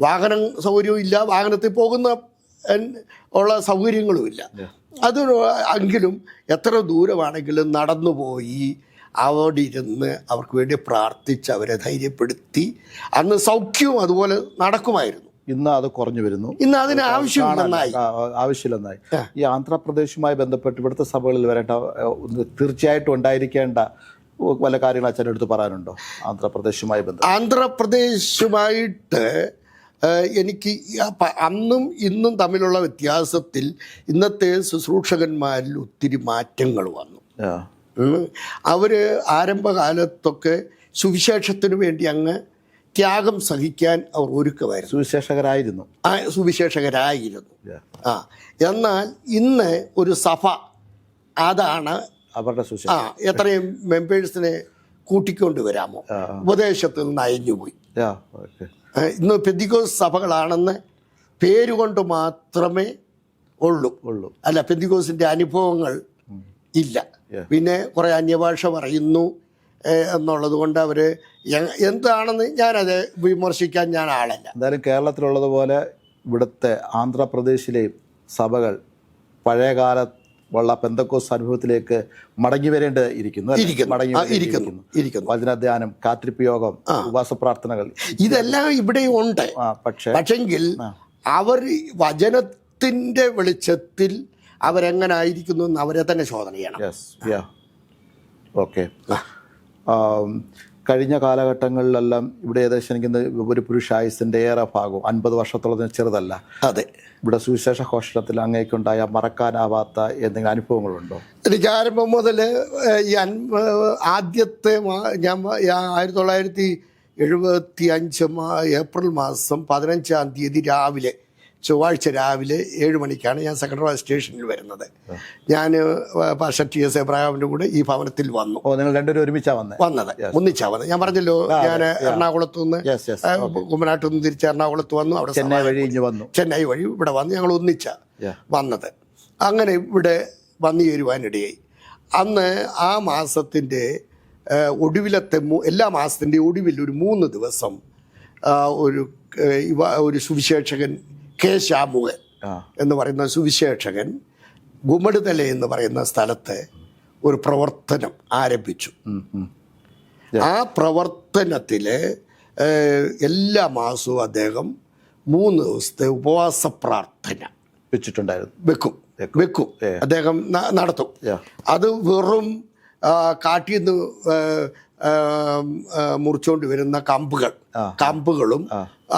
വാഹനം സൗകര്യവും ഇല്ല, വാഹനത്തിൽ പോകുന്ന ഉള്ള സൗകര്യങ്ങളുമില്ല. എങ്കിലും എത്ര ദൂരമാണെങ്കിലും നടന്നുപോയി അവിടെ ഇരുന്ന് അവർക്ക് വേണ്ടി പ്രാർത്ഥിച്ച് അവരെ ധൈര്യപ്പെടുത്തി അന്ന് സൗഖ്യവും അതുപോലെ നടക്കുമായിരുന്നു. ഇന്ന് അത് കുറഞ്ഞു വരുന്നു. ഇന്ന് അതിന് ആവശ്യമില്ലെന്നായി. ഈ ആന്ധ്രാപ്രദേശുമായി ബന്ധപ്പെട്ട് ഇവിടുത്തെ സഭകളിൽ വരേണ്ട തീർച്ചയായിട്ടും ഉണ്ടായിരിക്കേണ്ട വല്ല കാര്യങ്ങൾ അച്ഛൻ്റെ അടുത്ത് പറയാനുണ്ടോ? ആന്ധ്രാപ്രദേശുമായിട്ട് എനിക്ക് അന്നും ഇന്നും തമ്മിലുള്ള വ്യത്യാസത്തിൽ ഇന്നത്തെ ശുശ്രൂഷകന്മാരിൽ ഒത്തിരി മാറ്റങ്ങൾ വന്നു. അവർ ആരംഭകാലത്തൊക്കെ സുവിശേഷത്തിന് വേണ്ടി അങ്ങ് ത്യാഗം സഹിക്കാൻ അവർ ഒരുക്കമായിരുന്നു. സുവിശേഷകരായിരുന്നു. എന്നാൽ ഇന്ന് ഒരു സഭ അതാണ് അവരുടെ എത്രയും മെമ്പേഴ്സിനെ കൂട്ടിക്കൊണ്ടുവരാമോ, ഉപദേശത്തിൽ നിന്ന് അയഞ്ഞുപോയി. ഇന്ന് പെന്തിക്കോസ് സഭകളാണെന്ന് പേരുകൊണ്ട് മാത്രമേ ഉള്ളൂ. അല്ല, പെന്തിക്കോസിൻ്റെ അനുഭവങ്ങൾ ഇല്ല. പിന്നെ കുറേ അന്യഭാഷ പറയുന്നു എന്നുള്ളത് കൊണ്ട് അവർ എന്താണെന്ന് ഞാനത് വിമർശിക്കാൻ ഞാൻ ആളല്ല. എന്തായാലും കേരളത്തിലുള്ളതുപോലെ ഇവിടുത്തെ ആന്ധ്രാപ്രദേശിലെയും സഭകൾ പഴയകാല ഉള്ള പെന്തക്കോസ് അനുഭവത്തിലേക്ക് മടങ്ങി വരേണ്ടിയിരിക്കുന്നു. വചനധ്യാനം, കാത്തിരിപ്പ് യോഗം, ഉപവാസ പ്രാർത്ഥനകൾ, ഇതെല്ലാം ഇവിടെ ഉണ്ട്. പക്ഷെങ്കിൽ അവർ വചനത്തിൻ്റെ വെളിച്ചത്തിൽ അവരെങ്ങനായിരിക്കുന്നു എന്ന് അവരെ തന്നെ ശോധന ചെയ്യണം. ഓക്കെ. കഴിഞ്ഞ കാലഘട്ടങ്ങളിലെല്ലാം ഇവിടെ ഏകദേശം എനിക്ക് ഒരു പുരുഷായുസിൻ്റെ ഏറെ ഭാഗവും 50 വർഷത്തോളം ചെറുതല്ല. അതെ. ഇവിടെ സുവിശേഷ ഘോഷണത്തിൽ അങ്ങേക്കുണ്ടായ മറക്കാനാവാത്ത എന്തെങ്കിലും അനുഭവങ്ങളുണ്ടോ? എനിക്ക് ആരംഭം മുതൽ ഈ ആദ്യത്തെ ഞാൻ 1975 ഏപ്രിൽ മാസം 15-ാം തീയതി രാവിലെ, ചൊവ്വാഴ്ച രാവിലെ 7 മണിക്കാണ് ഞാൻ സെക്രട്ടറി സ്റ്റേഷനിൽ വരുന്നത്. ഞാൻ പാസ്റ്റർ ടി.എസ്. എബ്രഹാമിൻ്റെ കൂടെ ഈ ഭവനത്തിൽ വന്നു. നിങ്ങൾ രണ്ടുപേരും ഒന്നിച്ചാണ് വന്നത്? ഞാൻ പറഞ്ഞല്ലോ, ഞാൻ എറണാകുളത്ത് നിന്ന് കുമ്മനാട്ടിൽ നിന്ന് തിരിച്ച് എറണാകുളത്ത് വന്നു. അവിടെ ചെന്നൈ വഴി ഇവിടെ വന്ന് ഞങ്ങൾ ഒന്നിച്ച വന്നത്. അങ്ങനെ ഇവിടെ വന്നു ചേരുവാനിടയായി. അന്ന് ആ മാസത്തിൻ്റെ ഒടുവിലത്തെ എല്ലാ മാസത്തിൻ്റെ ഒടുവിൽ ഒരു 3 ദിവസം ഒരു സുവിശേഷകൻ കെ ശാമുവൻ എന്ന് പറയുന്ന സുവിശേഷകൻ ഗുമ്മടുതല എന്ന് പറയുന്ന സ്ഥലത്ത് ഒരു പ്രവർത്തനം ആരംഭിച്ചു. ആ പ്രവർത്തനത്തിൽ എല്ലാ മാസവും അദ്ദേഹം 3 ദിവസത്തെ ഉപവാസ പ്രാർത്ഥന വെക്കും. അദ്ദേഹം നടത്തും. അത് വെറും കാട്ടിൽ നിന്ന് മുറിച്ചുകൊണ്ട് വരുന്ന കമ്പുകളും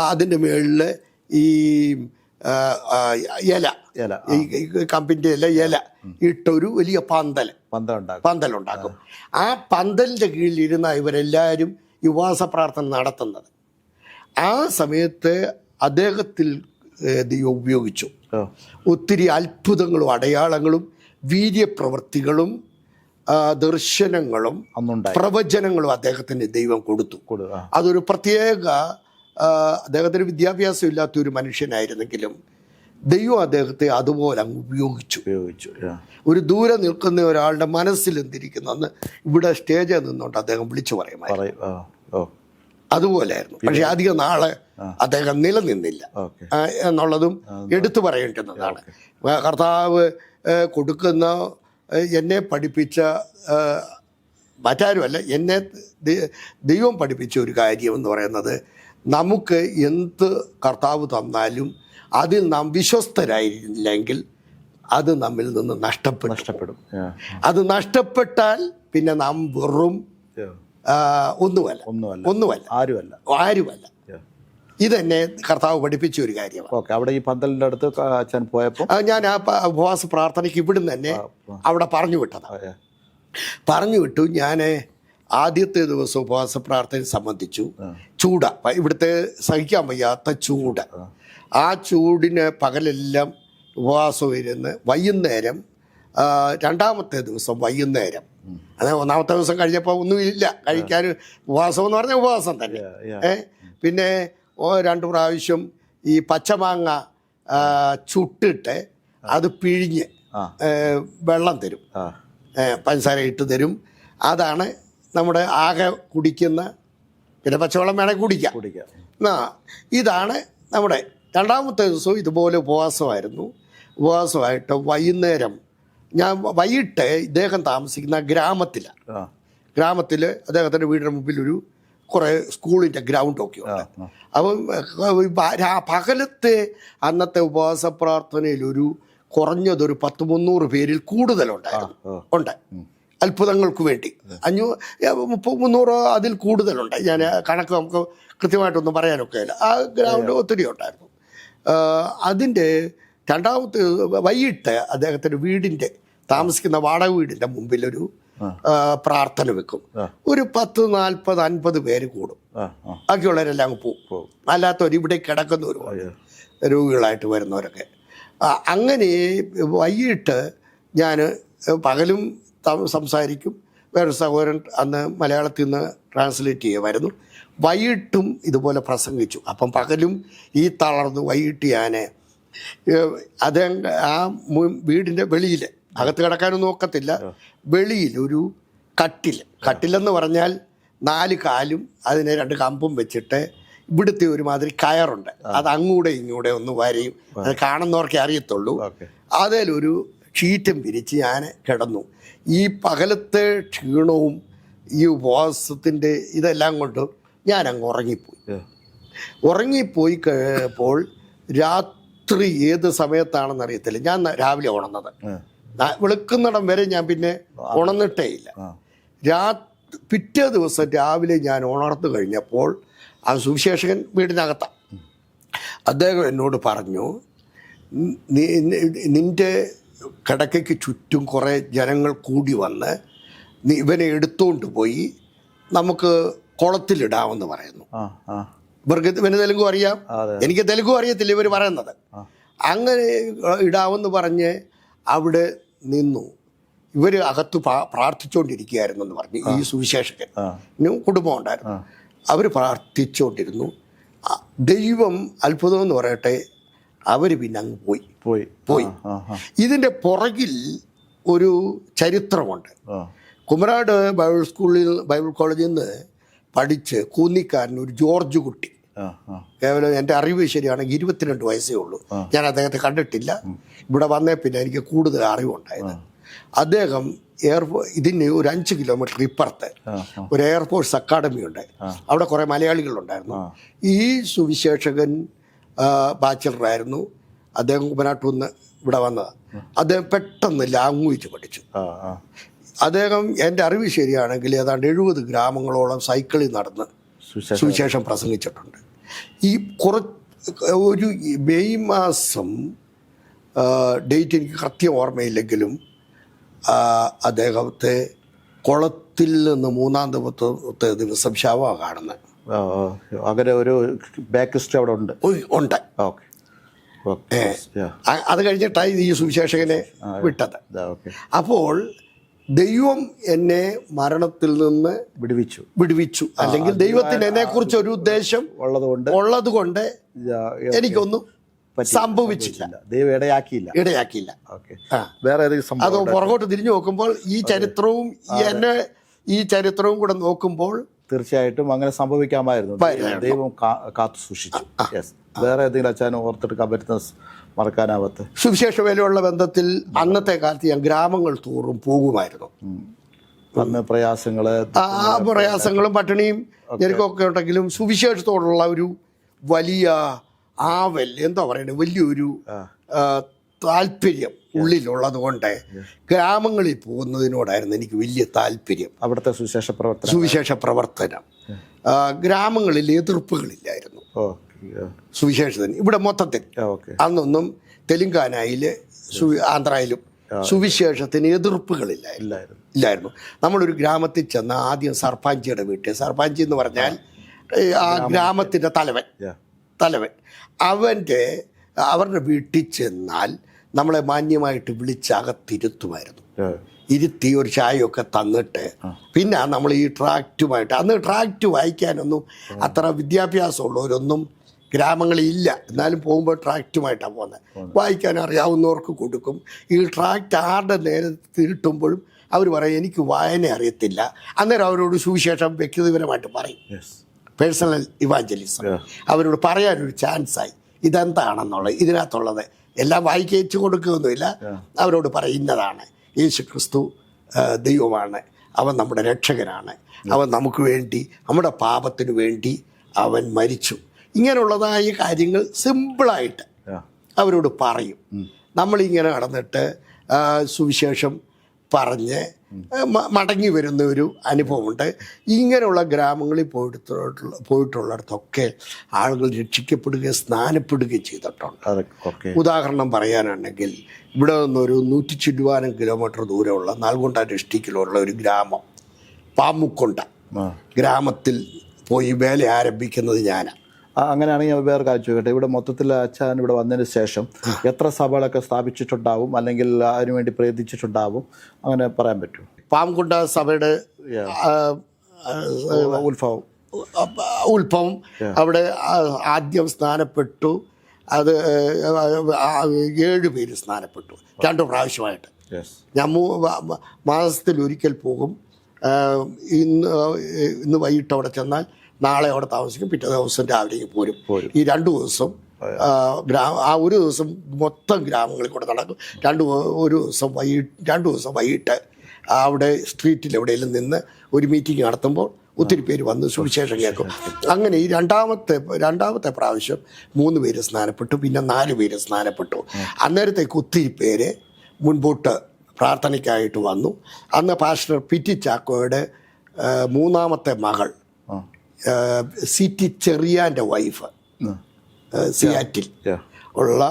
അതിൻ്റെ മുകളിൽ ഈ കമ്പിൻ്റെ ഇല ഇട്ടൊരു വലിയ പന്തലുണ്ടാക്കും. ആ പന്തലിൻ്റെ കീഴിലിരുന്ന ഇവരെല്ലാവരും ഉപവാസ പ്രാർത്ഥന നടത്തുന്നത്. ആ സമയത്ത് അദ്ദേഹത്തിൽ ദൈവം ഉപയോഗിച്ചു. ഒത്തിരി അത്ഭുതങ്ങളും അടയാളങ്ങളും വീര്യപ്രവൃത്തികളും ദർശനങ്ങളും പ്രവചനങ്ങളും അദ്ദേഹത്തിന് ദൈവം കൊടുത്തു. അതൊരു പ്രത്യേക, അദ്ദേഹത്തിന് വിദ്യാഭ്യാസം ഇല്ലാത്തൊരു മനുഷ്യനായിരുന്നെങ്കിലും ദൈവം അദ്ദേഹത്തെ അതുപോലെ അങ്ങ് ഉപയോഗിച്ചു. ഒരു ദൂരെ നിൽക്കുന്ന ഒരാളുടെ മനസ്സിൽ എന്തിരിക്കുന്നു എന്ന് ഇവിടെ സ്റ്റേജിൽ നിന്നുകൊണ്ട് അദ്ദേഹം വിളിച്ചു പറയുമായിരുന്നു. അതുപോലെയായിരുന്നു. പക്ഷെ അധികം നാള് അദ്ദേഹം നിലനിന്നില്ല എന്നുള്ളതും എടുത്തു പറയേണ്ടുന്നതാണ്. കർത്താവ് കൊടുക്കുന്ന എന്നെ പഠിപ്പിച്ച മറ്റാരുമല്ല, എന്നെ ദൈവം പഠിപ്പിച്ച ഒരു കാര്യം എന്ന് പറയുന്നത്, നമുക്ക് എന്ത് കർത്താവ് തന്നാലും അതിൽ നാം വിശ്വസ്തരായില്ലെങ്കിൽ അത് നമ്മിൽ നിന്ന് നഷ്ടപ്പെടും. അത് നഷ്ടപ്പെട്ടാൽ പിന്നെ നാം വെറും ഒന്നുമല്ല, ആരുമല്ല. ഇതെന്നെ കർത്താവ് പഠിപ്പിച്ച ഒരു കാര്യമാണ്. അവിടെ ഈ പന്തലിൻ്റെ അടുത്ത് അച്ഛൻ പോയപ്പോൾ ഞാൻ ആ ഉപവാസ പ്രാർത്ഥനയ്ക്ക് ഇവിടുന്ന് തന്നെ അവിടെ പറഞ്ഞു വിട്ടു. ഞാൻ ആദ്യത്തെ ദിവസം ഉപവാസ പ്രാർത്ഥന സംബന്ധിച്ചു. ചൂട്, ഇവിടുത്തെ സഹിക്കാൻ വയ്യാത്ത ചൂട്. ആ ചൂടിന് പകലെല്ലാം ഉപവാസം ഇരുന്ന് വൈകുന്നേരം, രണ്ടാമത്തെ ദിവസം വൈകുന്നേരം, അത് ഒന്നാമത്തെ ദിവസം കഴിഞ്ഞപ്പോൾ ഒന്നുമില്ല കഴിക്കാൻ. ഉപവാസം എന്ന് പറഞ്ഞാൽ ഉപവാസം തന്നെ. പിന്നെ 2 പ്രാവശ്യം ഈ പച്ചമാങ്ങ ചുട്ടിട്ട് അത് പിഴിഞ്ഞ് വെള്ളം തരും, പഞ്ചസാര ഇട്ട് തരും. അതാണ് നമ്മുടെ ആകെ കുടിക്കുന്ന. പിന്നെ പച്ചവെള്ളം വേണേൽ കുടിക്കാം. ഇതാണ് നമ്മുടെ. രണ്ടാമത്തെ ദിവസവും ഇതുപോലെ ഉപവാസമായിട്ട് വൈകുന്നേരം വൈകിട്ട് ഇദ്ദേഹം താമസിക്കുന്ന ഗ്രാമത്തിൽ അദ്ദേഹത്തിൻ്റെ വീടിന് മുമ്പിൽ കുറേ സ്കൂളിൻ്റെ ഗ്രൗണ്ടൊക്കെ ഉണ്ട്. അപ്പം പകലത്തെ അന്നത്തെ ഉപവാസ പ്രാർത്ഥനയിൽ കുറഞ്ഞതൊരു 100-300 പേരിൽ കൂടുതലുണ്ട്. അത്ഭുതങ്ങൾക്ക് വേണ്ടി 500-300 അതിൽ കൂടുതലുണ്ട്. ഞാൻ കണക്ക് നമുക്ക് കൃത്യമായിട്ടൊന്നും പറയാനൊക്കെ ഇല്ല. ആ ഗ്രൗണ്ട് ഒത്തിരി ഉണ്ടായിരുന്നു. അതിൻ്റെ രണ്ടാമത്തെ വൈകിട്ട് അദ്ദേഹത്തിൻ്റെ വീടിൻ്റെ താമസിക്കുന്ന വാടക വീടിൻ്റെ മുമ്പിലൊരു പ്രാർത്ഥന വെക്കും. ഒരു 10-40-50 പേര് കൂടും. ബാക്കിയുള്ളവരെല്ലാം അങ്ങ് പോകും. അല്ലാത്തവർ ഇവിടെ കിടക്കുന്നവരും രോഗികളായിട്ട് വരുന്നവരൊക്കെ. അങ്ങനെ വൈകിട്ട് ഞാൻ പകലും സംസാരിക്കും. വേറൊരു സഹോദരൻ അന്ന് മലയാളത്തിൽ നിന്ന് ട്രാൻസ്ലേറ്റ് ചെയ്യുമായിരുന്നു. വൈകിട്ടും ഇതുപോലെ പ്രസംഗിച്ചു. അപ്പം പകലും ഈ തളർന്നു. വൈകിട്ട് ഞാൻ ആ വീടിൻ്റെ വെളിയിൽ, അകത്ത് കിടക്കാനൊന്നും നോക്കത്തില്ല, വെളിയിൽ ഒരു കട്ടിലെന്ന് പറഞ്ഞാൽ 4 കാലും അതിനെ 2 കമ്പും വെച്ചിട്ട് ഇവിടുത്തെ ഒരുമാതിരി കയറുണ്ട്. അത് അങ്ങൂടെ ഇങ്ങൂടെ ഒന്ന് വരയും. അത് കാണുന്നവർക്കേ അറിയത്തുള്ളൂ. അതിലൊരു ഷീറ്റും വിരിച്ച് ഞാൻ കിടന്നു. ഈ പകലത്തെ ക്ഷീണവും ഈ ഉപവാസത്തിൻ്റെ ഇതെല്ലാം കൊണ്ട് ഞാൻ അങ്ങ് ഉറങ്ങിപ്പോയി കഴിയുമ്പോൾ രാത്രി ഏത് സമയത്താണെന്ന് അറിയത്തില്ല. ഞാൻ രാവിലെ ഉണർന്നത്. വെളുക്കുന്നിടം വരെ ഞാൻ പിന്നെ ഉണർന്നിട്ടേ ഇല്ല. പിറ്റേ ദിവസം രാവിലെ ഞാൻ ഉണർന്നു കഴിഞ്ഞപ്പോൾ ആ സുവിശേഷകൻ വീടിനകത്താണ്. അദ്ദേഹം എന്നോട് പറഞ്ഞു, നിൻ്റെ കിടക്കയ്ക്ക് ചുറ്റും കുറേ ജനങ്ങൾ കൂടി വന്ന് ഇവനെ എടുത്തുകൊണ്ട് പോയി നമുക്ക് കുളത്തിലിടാമെന്ന് പറയുന്നു. ഇവർക്ക് ഇവന് തെലുങ്കു അറിയാം, എനിക്ക് തെലുങ്കു അറിയത്തില്ല ഇവർ പറയുന്നത്. അങ്ങനെ ഇടാമെന്ന് പറഞ്ഞ് അവിടെ നിന്നു. ഇവർ അകത്ത് പ്രാർത്ഥിച്ചുകൊണ്ടിരിക്കുകയായിരുന്നെന്ന് പറഞ്ഞു. ഈ സുവിശേഷകൻ കുടുംബം ഉണ്ടായിരുന്നു. അവർ പ്രാർത്ഥിച്ചുകൊണ്ടിരുന്നു. ദൈവം അത്ഭുതം എന്ന് പറയട്ടെ, അവർ പിന്നെ അങ്ങ് പോയി. ഇതിൻ്റെ പുറകിൽ ഒരു ചരിത്രമുണ്ട്. കുമരാട് ബൈബിൾ കോളേജിൽ നിന്ന് പഠിച്ച് കൂന്നിക്കാരൻ ഒരു ജോർജ് കുട്ടി, കേവലം എൻ്റെ അറിവ് ശരിയാണെങ്കിൽ 22 വയസ്സേ ഉള്ളൂ. ഞാൻ അദ്ദേഹത്തെ കണ്ടിട്ടില്ല. ഇവിടെ വന്നേ പിന്നെ എനിക്ക് കൂടുതൽ അറിവുണ്ടായത്. അദ്ദേഹം ഇതിന് ഒരു 5 കിലോമീറ്റർ ഇപ്പുറത്ത് ഒരു എയർഫോഴ്സ് അക്കാഡമി ഉണ്ട്. അവിടെ കുറേ മലയാളികളുണ്ടായിരുന്നു. ഈ സുവിശേഷകൻ ബാച്ചിലറായിരുന്നു. അദ്ദേഹം കുമനാട്ടിൽ നിന്ന് ഇവിടെ വന്നത്. അദ്ദേഹം പെട്ടെന്ന് ലാംഗ്വേജ് പഠിച്ചു. അദ്ദേഹം എൻ്റെ അറിവ് ശരിയാണെങ്കിൽ ഏതാണ്ട് 70 ഗ്രാമങ്ങളോളം സൈക്കിളിൽ നടന്ന് സുവിശേഷം പ്രസംഗിച്ചിട്ടുണ്ട്. ഈ ഒരു മെയ് മാസം ഡേറ്റ് എനിക്ക് കൃത്യം ഓർമ്മയില്ലെങ്കിലും അദ്ദേഹത്തെ കുളത്തിൽ നിന്ന് 3-ാമത്തെ ദിവസം ശവമാണ് കാണുന്നത്. അങ്ങനെ ഒരു ബാക്ക് ഹിസ്റ്ററി അവിടെ ഉണ്ട്. അത് കഴിഞ്ഞിട്ടായി ഈ സുവിശേഷകനെ വിട്ടത്. അപ്പോൾ ദൈവം എന്നെ മരണത്തിൽ നിന്ന് വിടുവിച്ചു. അല്ലെങ്കിൽ ദൈവത്തിന് എന്നെ കുറിച്ച് ഒരു ഉദ്ദേശം ഉള്ളത് കൊണ്ട് എനിക്കൊന്നും സംഭവിച്ചില്ല. ദൈവം ഇടയാക്കിയില്ല. വേറെ അത് പുറകോട്ട് തിരിഞ്ഞു നോക്കുമ്പോൾ ഈ ചരിത്രവും കൂടെ നോക്കുമ്പോൾ തീർച്ചയായിട്ടും അങ്ങനെ സംഭവിക്കാമായിരുന്നു. ദൈവം കാത്തു സൂക്ഷിച്ചു. യെസ്. വേറെ ഏതെങ്കിലും അച്ഛനും ഓർത്തെടുക്കാൻ പറ്റുന്ന മറക്കാനാവാത്ത സുവിശേഷ വേലയുള്ള ബന്ധത്തിൽ അന്നത്തെ കാലത്ത് ഞാൻ ഗ്രാമങ്ങൾ തോറും പോകുമായിരുന്നു. അന്ന് പ്രയാസങ്ങളും പട്ടിണിയും ഞെരുക്കമൊക്കെ ഉണ്ടെങ്കിലും സുവിശേഷത്തോടുള്ള ഒരു വലിയ ആവൽ, എന്താ പറയുന്നത്, വലിയൊരു താല്പര്യം ഉള്ളിലുള്ളത് കൊണ്ട് ഗ്രാമങ്ങളിൽ പോകുന്നതിനോടായിരുന്നു എനിക്ക് വലിയ താല്പര്യം. അവിടുത്തെ സുവിശേഷ പ്രവർത്തനം ഗ്രാമങ്ങളിൽ എതിർപ്പുകളില്ലായിരുന്നു സുവിശേഷത്തിന്. ഇവിടെ മൊത്തത്തിൽ അന്നൊന്നും തെലുങ്കാനയില് ആന്ധ്രയിലും സുവിശേഷത്തിന് എതിർപ്പുകളില്ലായിരുന്നു. നമ്മളൊരു ഗ്രാമത്തിൽ ചെന്ന ആദ്യം സർപഞ്ചിയുടെ വീട്ടിൽ, സർപഞ്ചി എന്ന് പറഞ്ഞാൽ ആ ഗ്രാമത്തിൻ്റെ തലവൻ അവരുടെ വീട്ടിൽ ചെന്നാൽ നമ്മളെ മാന്യമായിട്ട് വിളിച്ചകത്തിരുത്തുമായിരുന്നു. ഇരുത്തി ഒരു ചായയൊക്കെ തന്നിട്ട് പിന്നെ നമ്മൾ ഈ ട്രാക്റ്റുമായിട്ട്, അന്ന് ട്രാക്റ്റ് വായിക്കാനൊന്നും അത്ര വിദ്യാഭ്യാസമുള്ളവരൊന്നും ഗ്രാമങ്ങളിൽ ഇല്ല, എന്നാലും പോകുമ്പോൾ ട്രാക്റ്റുമായിട്ടാണ് പോകുന്നത്. വായിക്കാൻ അറിയാവുന്നവർക്ക് കൊടുക്കും. ഈ ട്രാക്റ്റ് ആരുടെ നേരത്തെ കിട്ടുമ്പോഴും അവർ പറയും എനിക്ക് വായന അറിയത്തില്ല. അന്നേരം അവരോട് സുവിശേഷം വ്യക്തിപരമായിട്ട് പറയും. പേഴ്സണൽ ഇവാഞ്ചലിസം അവരോട് പറയാനൊരു ചാൻസായി ഇതെന്താണെന്നുള്ളത്, ഇതിനകത്തുള്ളത് എല്ലാം വായിക്കയച്ചു കൊടുക്കുകയൊന്നുമില്ല. അവരോട് പറയുന്നതാണ് യേശു ക്രിസ്തു ദൈവമാണ്, അവൻ നമ്മുടെ രക്ഷകനാണ്, അവൻ നമുക്ക് വേണ്ടി, നമ്മുടെ പാപത്തിനു വേണ്ടി അവൻ മരിച്ചു. ഇങ്ങനെയുള്ളതായ കാര്യങ്ങൾ സിമ്പിളായിട്ട് അവരോട് പറയും. നമ്മളിങ്ങനെ നടന്നിട്ട് സുവിശേഷം പറഞ്ഞ് മടങ്ങി വരുന്ന ഒരു അനുഭവമുണ്ട്. ഇങ്ങനെയുള്ള ഗ്രാമങ്ങളിൽ പോയിട്ടുള്ളിടത്തൊക്കെ ആളുകൾ രക്ഷിക്കപ്പെടുകയും സ്നാനപ്പെടുകയും ചെയ്തിട്ടുണ്ട്. ഉദാഹരണം പറയാനാണെങ്കിൽ ഇവിടെ നിന്നൊരു 100 കിലോമീറ്റർ ദൂരമുള്ള നാൽഗൊണ്ട ഡിസ്ട്രിക്റ്റിലുള്ള ഒരു ഗ്രാമം പാമുക്കൊണ്ട ഗ്രാമത്തിൽ പോയി വേല ആരംഭിക്കുന്നത് ഞാനാണ്. അങ്ങനെയാണെങ്കിൽ ഞാൻ വേറെ കാര്യം ചോദിക്കട്ടെ, ഇവിടെ മൊത്തത്തിൽ അച്ഛൻ ഇവിടെ വന്നതിന് ശേഷം എത്ര സഭകളൊക്കെ സ്ഥാപിച്ചിട്ടുണ്ടാവും, അല്ലെങ്കിൽ അതിനുവേണ്ടി പ്രയത്നിച്ചിട്ടുണ്ടാവും, അങ്ങനെ പറയാൻ പറ്റുമോ? പാംകുണ്ട സഭയുടെ ഉത്ഭവം അവിടെ ആദ്യം സ്നാനപ്പെട്ടു. അത് 7 പേര് സ്നാനപ്പെട്ടു 2 പ്രാവശ്യമായിട്ട്. ഞാൻ മാസത്തിൽ ഒരിക്കൽ പോകും. ഇന്ന് വൈകിട്ട് അവിടെ ചെന്നാൽ നാളെ അവിടെ താമസിക്കും, പിറ്റേ ദിവസം രാവിലെ പോരും. ഈ 2 ദിവസം ആ ഒരു ദിവസം മൊത്തം ഗ്രാമങ്ങളിൽ കൂടെ നടക്കും. 2 ദിവസം വൈകിട്ട് അവിടെ സ്ട്രീറ്റിൽ എവിടെയെങ്കിലും നിന്ന് ഒരു മീറ്റിംഗ് നടത്തുമ്പോൾ ഒത്തിരി പേര് വന്ന് സുവിശേഷം കേൾക്കും. അങ്ങനെ ഈ രണ്ടാമത്തെ പ്രാവശ്യം 3 പേര് സ്നാനപ്പെട്ടു, പിന്നെ 4 പേര് സ്നാനപ്പെട്ടു. അന്നേരത്തേക്ക് ഒത്തിരി പേര് മുൻപോട്ട് പ്രാർത്ഥനയ്ക്കായിട്ട് വന്നു. അന്ന് പാസ്റ്റർ പിറ്റി ചാക്കോയുടെ 3ാമത്തെ മകൾ സിറ്റി ചെറിയാൻ്റെ വൈഫ് സിയാറ്റിൽ ഉള്ള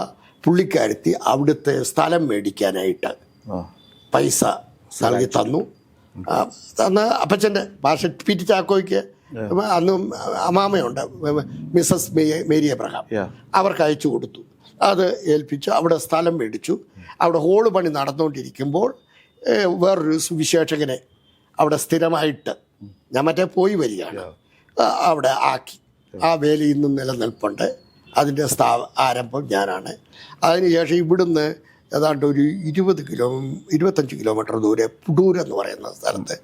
പുള്ളിക്കാരത്തി അവിടുത്തെ സ്ഥലം മേടിക്കാനായിട്ട് പൈസ നൽകി തന്നു. അന്ന് അപ്പച്ചൻ്റെ പാസ്റ്റർ പിറ്റി ചാക്കോയ്ക്ക് അന്ന് അമ്മാമയുണ്ട്, മിസ്സസ് മേരി എബ്രഹാം, അവർക്ക് അയച്ചു കൊടുത്തു. അത് ഏൽപ്പിച്ചു. അവിടെ സ്ഥലം മേടിച്ചു. അവിടെ ഹോള് പണി നടന്നുകൊണ്ടിരിക്കുമ്പോൾ വേറൊരു സുവിശേഷകനെ അവിടെ സ്ഥിരമായിട്ട്, ഞാൻ മറ്റേ പോയി വരികയാണ്, അവിടെ ആക്കി. ആ വേല ഇന്നും നിലനിൽപ്പുണ്ട്. അതിൻ്റെ ആരംഭം ഞാനാണ്. അതിനുശേഷം ഇവിടുന്ന് ഏതാണ്ട് ഒരു 25 കിലോമീറ്റർ ദൂരെ പുടൂർ എന്ന് പറയുന്ന സ്ഥലത്ത്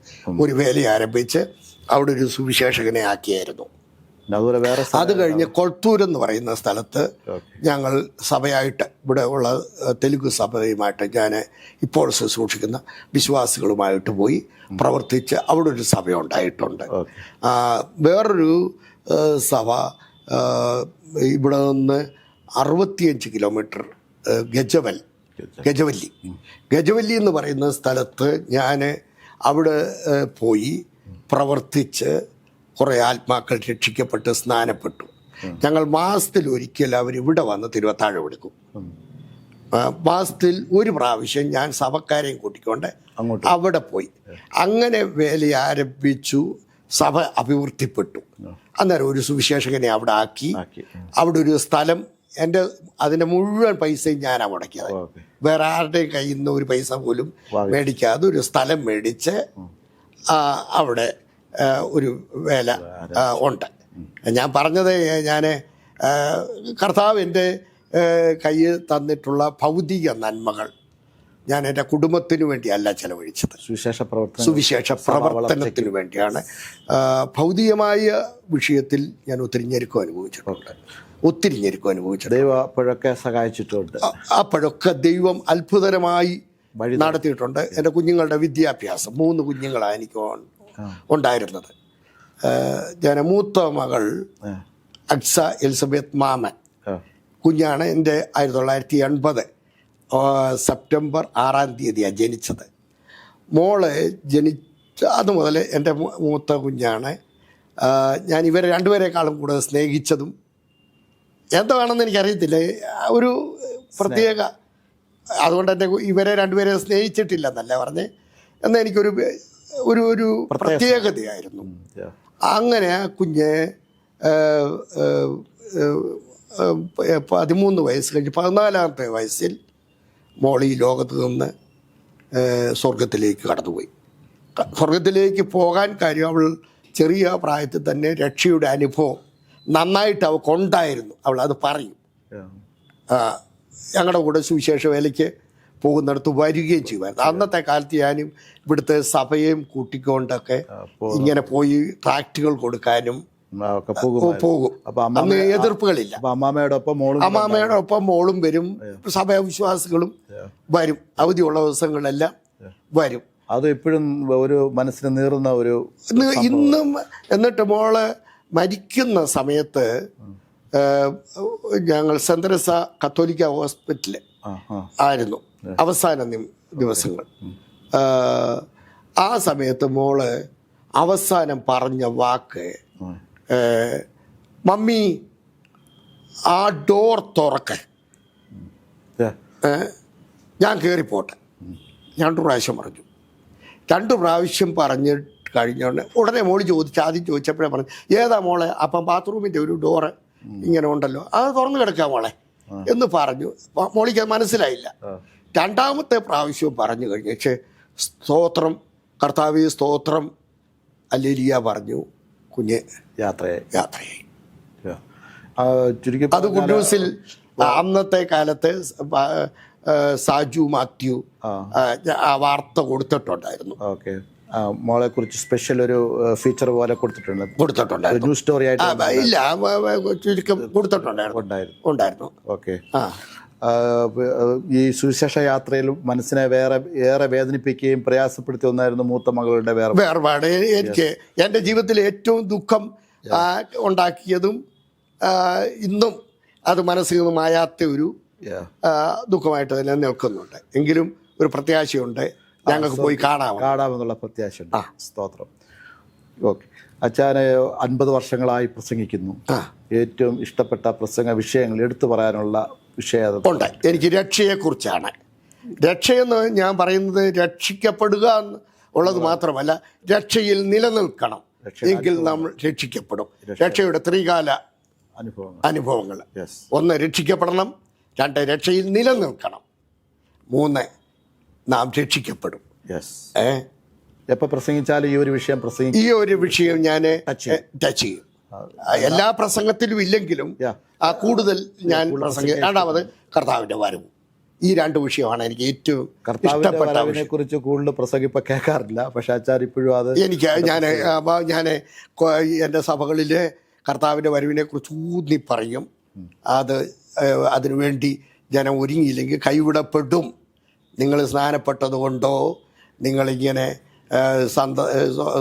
ഒരു വേല ആരംഭിച്ച് അവിടെ ഒരു സുവിശേഷകനെ ആക്കിയായിരുന്നു. അത് കഴിഞ്ഞ് കൊളത്തൂർ എന്ന് പറയുന്ന സ്ഥലത്ത് ഞങ്ങൾ സഭയായിട്ട്, ഇവിടെ ഉള്ള തെലുങ്ക് സഭയുമായിട്ട് ഞാൻ ഇപ്പോൾ ശുശ്രൂഷിക്കുന്ന വിശ്വാസികളുമായിട്ട് പോയി പ്രവർത്തിച്ച് അവിടെ ഒരു സഭ ഉണ്ടായിട്ടുണ്ട്. വേറൊരു സഭ ഇവിടെ നിന്ന് 65 കിലോമീറ്റർ ഗജവല്ലി എന്ന് പറയുന്ന സ്ഥലത്ത് ഞാൻ അവിടെ പോയി പ്രവർത്തിച്ച് കുറേ ആത്മാക്കൾ രക്ഷിക്കപ്പെട്ട് സ്നാനപ്പെട്ടു. ഞങ്ങൾ മാസത്തിൽ ഒരിക്കൽ അവരിവിടെ വന്ന് തിരുവത്താഴം എടുക്കും. മാസത്തിൽ ഒരു പ്രാവശ്യം ഞാൻ സഭക്കാരെയും കൂട്ടിക്കൊണ്ട് അവിടെ പോയി. അങ്ങനെ വേല ആരംഭിച്ചു. സഭ അഭിവൃദ്ധിപ്പെട്ടു. അന്നേരം ഒരു സുവിശേഷകനെ അവിടെ ആക്കി. അവിടെ ഒരു സ്ഥലം, അതിൻ്റെ മുഴുവൻ പൈസയും ഞാനാണ് മുടക്കിയത്. വേറെ ആരുടെയും കയ്യിൽ നിന്ന് ഒരു പൈസ പോലും മേടിക്കാതെ ഒരു സ്ഥലം മേടിച്ച് അവിടെ ഒരു വേല ഉണ്ട്. ഞാൻ പറഞ്ഞത്, ഞാൻ കർത്താവ് എൻ്റെ കയ്യിൽ തന്നിട്ടുള്ള ഭൗതിക നന്മകൾ ഞാൻ എൻ്റെ കുടുംബത്തിന് വേണ്ടിയല്ല ചെലവഴിച്ചത്, സുവിശേഷ പ്രവർത്തനത്തിന് വേണ്ടിയാണ്. ഭൗതികമായ വിഷയത്തിൽ ഞാൻ ഒത്തിരി ഞെരുക്കം അനുഭവിച്ചിട്ടുണ്ട്. ദൈവം അപ്പോഴൊക്കെ സഹായിച്ചിട്ടുണ്ട്. അപ്പോഴൊക്കെ ദൈവം അത്ഭുതകരമായി നടത്തിയിട്ടുണ്ട്. എൻ്റെ കുഞ്ഞുങ്ങളുടെ വിദ്യാഭ്യാസം, 3 കുഞ്ഞുങ്ങളാണ് എനിക്ക് ഉണ്ടായിരുന്നത്. ഞാൻ മൂത്ത മകൾ അക്സ എലിസബത്ത് മാമൻ കുഞ്ഞാണ്. എൻ്റെ 1980 സെപ്റ്റംബർ 6-ാം തീയതിയാണ് ജനിച്ചത്. മോള് അത് മുതൽ എൻ്റെ മൂത്ത കുഞ്ഞാണ്. ഞാൻ ഇവരെ രണ്ടുപേരെക്കാളും കൂടുതൽ സ്നേഹിച്ചതും എന്താണെന്ന് എനിക്കറിയത്തില്ല, ഒരു പ്രത്യേക, അതുകൊണ്ട് എൻ്റെ ഇവരെ രണ്ടുപേരെ സ്നേഹിച്ചിട്ടില്ല എന്നല്ല പറഞ്ഞ്, എന്നാൽ എനിക്കൊരു ഒരു പ്രത്യേകതയായിരുന്നു. അങ്ങനെ ആ കുഞ്ഞ് 13 വയസ്സ് കഴിഞ്ഞ് 14-ാമത്തെ വയസ്സിൽ മോൾ ഈ ലോകത്ത് നിന്ന് സ്വർഗത്തിലേക്ക് കടന്നുപോയി. സ്വർഗത്തിലേക്ക് പോകാൻ കാര്യം അവൾ ചെറിയ പ്രായത്തിൽ തന്നെ രക്ഷയുടെ അനുഭവം നന്നായിട്ട് അവൾക്കുണ്ടായിരുന്നു. അവൾ അത് പറയും. ഞങ്ങളുടെ കൂടെ സുവിശേഷ വേലയ്ക്ക് പോകുന്നിടത്ത് വരികയും ചെയ്യുമായിരുന്നു. അന്നത്തെ കാലത്ത് ഞാനും ഇവിടുത്തെ സഭയെയും കൂട്ടിക്കൊണ്ടൊക്കെ ഇങ്ങനെ പോയി ട്രാക്റ്റുകൾ കൊടുക്കാനും പോകും. അന്ന് എതിർപ്പുകളില്ല. അമ്മാമ്മയോടൊപ്പം മോളും വരും, സഭാവിശ്വാസികളും വരും. അവധിയുള്ള ദിവസങ്ങളെല്ലാം വരും. അത് എപ്പോഴും ഒരു മനസ്സിന് നീറുന്ന ഒരു ഇന്നും. എന്നിട്ട് മോള് മരിക്കുന്ന സമയത്ത് ഞങ്ങൾ സെന്റ് തെരേസ കത്തോലിക്ക ഹോസ്പിറ്റല് ആയിരുന്നു അവസാന ദിവസങ്ങൾ. ആ സമയത്ത് മോള് അവസാനം പറഞ്ഞ വാക്ക്, മമ്മി ആ ഡോർ തുറക്ക, ഞാൻ കയറിപ്പോട്ടെ. 2 പ്രാവശ്യം പറഞ്ഞു. 2 പ്രാവശ്യം പറഞ്ഞ് കഴിഞ്ഞോണ്ട് ഉടനെ മോള് ആദ്യം ചോദിച്ചപ്പോഴേ പറഞ്ഞു, ഏതാ മോളെ? അപ്പം ബാത്റൂമിൻ്റെ ഒരു ഡോറ് ഇങ്ങനെ ഉണ്ടല്ലോ, അത് തുറന്നു കിടക്കാം മോളെ എന്ന് പറഞ്ഞു. മോളിക്ക് അത് മനസ്സിലായില്ല. 2ാമത്തെ പ്രാവശ്യവും പറഞ്ഞു കഴിഞ്ഞു. പക്ഷേ സ്തോത്രം, കർത്താവേ സ്തോത്രം, ഹല്ലേലൂയ പറഞ്ഞു. കുഞ്ഞ് യാത്രയായി. അത് ഗുഡ് ന്യൂസിൽ അന്നത്തെ കാലത്ത് സാജു മാത്യു ആ വാർത്ത കൊടുത്തിട്ടുണ്ടായിരുന്നു. ഓക്കെ, മോളെ കുറിച്ച് സ്പെഷ്യൽ ഒരു ഫീച്ചർ പോലെ കൊടുത്തിട്ടുണ്ട്. ന്യൂസ് സ്റ്റോറി ആയിട്ട് ഇല്ല, ചുരുക്കം കൊടുത്തിട്ടുണ്ടായിരുന്നു. ഓക്കെ. ഈ സുവിശേഷ യാത്രയിൽ മനസ്സിനെ ഏറെ വേദനിപ്പിക്കുകയും പ്രയാസപ്പെടുത്തിയ ഒന്നായിരുന്നു മൂത്ത മകളുടെ വേർപാട്. എനിക്ക് എൻ്റെ ജീവിതത്തിൽ ഏറ്റവും ദുഃഖം ഉണ്ടാക്കിയതും ഇന്നും അത് മനസ്സിൽ നിന്ന് മായാത്ത ഒരു ദുഃഖമായിട്ട് തന്നെ നിൽക്കുന്നുണ്ട്. എങ്കിലും ഒരു പ്രത്യാശയുണ്ട്, ഞങ്ങൾക്ക് പോയി കാണാമെന്നുള്ള പ്രത്യാശയുണ്ട്. സ്തോത്രം. ഓക്കെ. അച്ഛനെ 50 വർഷങ്ങളായി പ്രസംഗിക്കുന്നു. ഏറ്റവും ഇഷ്ടപ്പെട്ട പ്രസംഗ വിഷയങ്ങൾ എടുത്തു പറയാനുള്ള വിഷയം ഉണ്ട്. എനിക്ക് രക്ഷയെക്കുറിച്ചാണ്. രക്ഷയെന്ന് ഞാൻ പറയുന്നത് രക്ഷിക്കപ്പെടുക ഉള്ളത് മാത്രമല്ല, രക്ഷയിൽ നിലനിൽക്കണം, എങ്കിൽ നമ്മൾ രക്ഷിക്കപ്പെടും. രക്ഷയുടെ 3 കാല അനുഭവങ്ങൾ: 1 രക്ഷിക്കപ്പെടണം, 2 രക്ഷയിൽ നിലനിൽക്കണം, 3 നാം രക്ഷിക്കപ്പെടും. എപ്പോൾ പ്രസംഗിച്ചാലും ഈ ഒരു വിഷയം ഞാൻ ടച്ച് ചെയ്യും. എല്ലാ പ്രസംഗത്തിലും ഇല്ലെങ്കിലും കൂടുതൽ ഞാൻ പ്രസംഗം. 2ാമത് കർത്താവിൻ്റെ വരവും. ഈ 2 വിഷയമാണ് എനിക്ക് ഏറ്റവും ഇഷ്ടപ്പെട്ടതിനെ കുറിച്ച് കൂടുതൽ പ്രസംഗിപ്പോ കേൾക്കാറില്ല. പക്ഷെ അച്ചാർ ഇപ്പോഴും അത് ഞാൻ എൻ്റെ സഭകളിൽ കർത്താവിൻ്റെ വരവിനെ കുറിച്ച് ഊന്നി പറയും. അതിനുവേണ്ടി ജനം ഒരുങ്ങിയില്ലെങ്കിൽ കൈവിടപ്പെടും. നിങ്ങൾ സ്നാനപ്പെട്ടത് കൊണ്ടോ നിങ്ങളിങ്ങനെ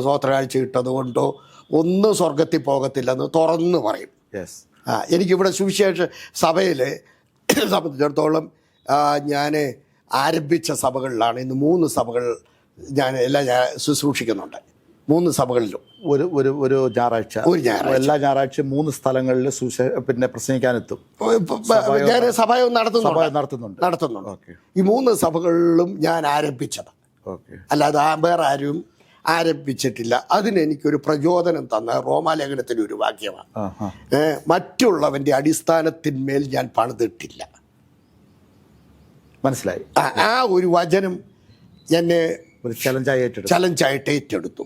സ്വോത്രകാഴ്ച ഇട്ടതുകൊണ്ടോ ഒന്നും സ്വർഗത്തിൽ പോകത്തില്ലെന്ന് തുറന്ന് പറയും. എനിക്കിവിടെ സുവിശേഷ സഭയിൽ സംബന്ധിച്ചിടത്തോളം ഞാൻ ആരംഭിച്ച സഭകളിലാണ്. ഇന്ന് 3 സഭകൾ ഞാൻ ശുശ്രൂഷിക്കുന്നുണ്ട്. 3 സഭകളിലും ഒരു ഞായറാഴ്ച എല്ലാ ഞായറാഴ്ചയും 3 സ്ഥലങ്ങളിൽ പിന്നെ പ്രസംഗിക്കാനെത്തും. ഞാൻ സഭയും നടത്തുന്നുണ്ട്. ഈ 3 സഭകളിലും ഞാൻ ആരംഭിച്ചത്, അല്ലാതെ വേറെ ആരും ആരംഭിച്ചിട്ടില്ല. അതിനെനിക്കൊരു പ്രചോദനം തന്ന റോമാലേഖനത്തിൻ്റെ ഒരു വാക്യമാണ്. മറ്റുള്ളവൻ്റെ അടിസ്ഥാനത്തിന്മേൽ ഞാൻ പണിതിട്ടില്ല. മനസ്സിലായി? ആ ഒരു വചനം എന്നെ ഒരു ചലഞ്ചായിട്ട് ഏറ്റെടുത്തു.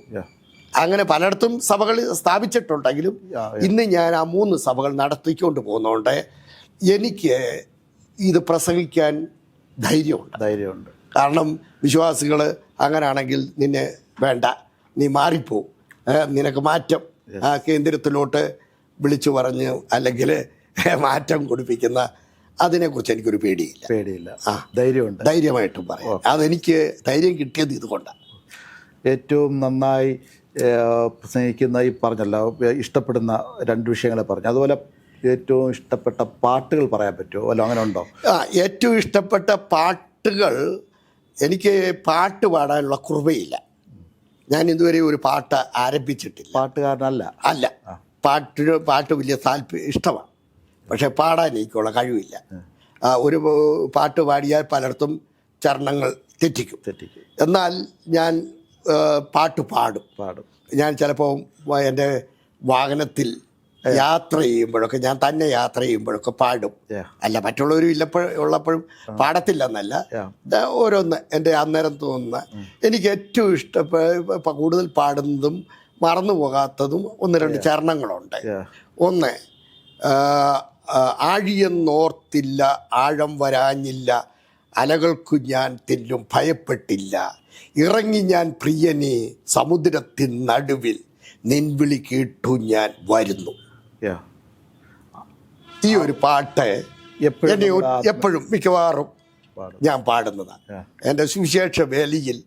അങ്ങനെ പലയിടത്തും സഭകൾ സ്ഥാപിച്ചിട്ടുണ്ടെങ്കിലും ഇന്ന് ഞാൻ ആ 3 സഭകൾ നടത്തിക്കൊണ്ട് പോകുന്നതുകൊണ്ട് എനിക്ക് ഇത് പ്രസംഗിക്കാൻ ധൈര്യമുണ്ട്. കാരണം വിശ്വാസികൾ അങ്ങനാണെങ്കിൽ നിന്നെ വേണ്ട, നീ മാറിപ്പോവും, നിനക്ക് മാറ്റം കേന്ദ്രത്തിലോട്ട് വിളിച്ചു പറഞ്ഞ് അല്ലെങ്കിൽ മാറ്റം കൊടുപ്പിക്കുന്ന അതിനെക്കുറിച്ച് എനിക്കൊരു പേടിയില്ല. ധൈര്യമുണ്ട്, ധൈര്യമായിട്ടും പറയാം. അതെനിക്ക് ധൈര്യം കിട്ടിയത് ഇതുകൊണ്ടാണ്. ഏറ്റവും നന്നായി സ്നേഹിക്കുന്ന ഈ പറഞ്ഞല്ലോ ഇഷ്ടപ്പെടുന്ന 2 വിഷയങ്ങളെ പറഞ്ഞു, അതുപോലെ ഏറ്റവും ഇഷ്ടപ്പെട്ട പാട്ടുകൾ പറയാൻ പറ്റുമോ? വല്ല അങ്ങനെ ഉണ്ടോ? ഏറ്റവും ഇഷ്ടപ്പെട്ട പാട്ടുകൾ, എനിക്ക് പാട്ട് പാടാനുള്ള കൃപയില്ല. ഞാൻ ഇതുവരെ ഒരു പാട്ട് ആരംഭിച്ചിട്ടില്ല. പാട്ടുകാരനല്ല? പാട്ട് വലിയ ഇഷ്ടമാണ്, പക്ഷെ പാടാൻ എനിക്കുള്ള കഴിവില്ല. ഒരു പാട്ട് പാടിയാൽ പലയിടത്തും ചരണങ്ങൾ തെറ്റിക്കും. എന്നാൽ ഞാൻ പാട്ട് പാടും. ഞാൻ ചിലപ്പോൾ എൻ്റെ വാഹനത്തിൽ യാത്ര ചെയ്യുമ്പോഴൊക്കെ, ഞാൻ തന്നെ യാത്ര ചെയ്യുമ്പോഴൊക്കെ പാടും. അല്ല, മറ്റുള്ളവരും ഉള്ളപ്പോഴും പാടത്തില്ലെന്നല്ല, ഓരോന്ന് എൻ്റെ അന്നേരം തോന്നുന്ന. എനിക്ക് ഏറ്റവും കൂടുതൽ പാടുന്നതും മറന്നു പോകാത്തതും 1-2 ചരണങ്ങളുണ്ട്. ഒന്ന്, ആഴിയെന്നോർത്തില്ല ആഴം വരാഞ്ഞില്ല, അലകൾക്കു ഞാൻ തെല്ലും ഭയപ്പെട്ടില്ല, ഇറങ്ങി ഞാൻ പ്രിയനെ സമുദ്രത്തിൻ നടുവിൽ, നിൻവിളി കേട്ടു ഞാൻ വരുന്നു. ഈ ഒരു പാട്ട് എപ്പോഴും മിക്കവാറും ഞാൻ പാടുന്നതാണ്. എൻ്റെ സുവിശേഷ വേലിയിൽ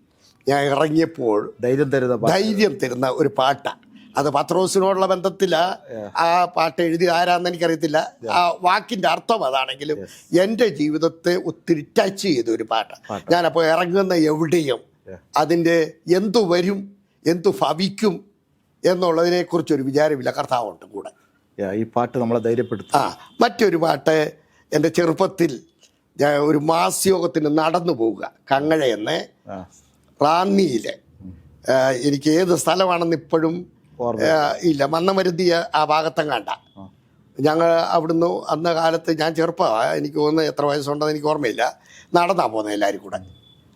ഞാൻ ഇറങ്ങിയപ്പോൾ ധൈര്യം തരുന്ന ഒരു പാട്ടാണ്. അത് പത്രോസിനോടുള്ള ബന്ധത്തിലാണ് ആ പാട്ട് എഴുതി, ആരാന്ന് എനിക്കറിയത്തില്ല. ആ വാക്കിൻ്റെ അർത്ഥം അതാണെങ്കിലും എൻ്റെ ജീവിതത്തെ ഒത്തിരി ടച്ച് ചെയ്ത ഒരു പാട്ടാണ്. ഞാനപ്പോൾ ഇറങ്ങുന്ന എവിടെയും അതിൻ്റെ എന്തു വരും, എന്തു ഭവിക്കും എന്നുള്ളതിനെക്കുറിച്ചൊരു വിചാരമില്ല. കർത്താവുണ്ട് കൂടെ. ഈ പാട്ട് നമ്മളെ ധൈര്യപ്പെടുത്തും. മറ്റൊരു പാട്ട്, എൻ്റെ ചെറുപ്പത്തിൽ ഞാൻ ഒരു മാസ്യോഗത്തിന് നടന്നു പോവുക, കങ്ങഴയെന്ന് റാന്നിയിൽ. എനിക്ക് ഏത് സ്ഥലമാണെന്ന് ഇപ്പോഴും ഇല്ല, മന്നമരുതിയ ആ ഭാഗത്തെങ്ങാണ്ട. ഞങ്ങൾ അവിടുന്ന് അന്ന കാലത്ത്, ഞാൻ ചെറുപ്പമാണ്, എനിക്ക് തോന്നുന്നത് എത്ര വയസ്സുണ്ടെന്ന് എനിക്ക് ഓർമ്മയില്ല, നടന്നാണ് പോകുന്നത് എല്ലാവരും കൂടെ.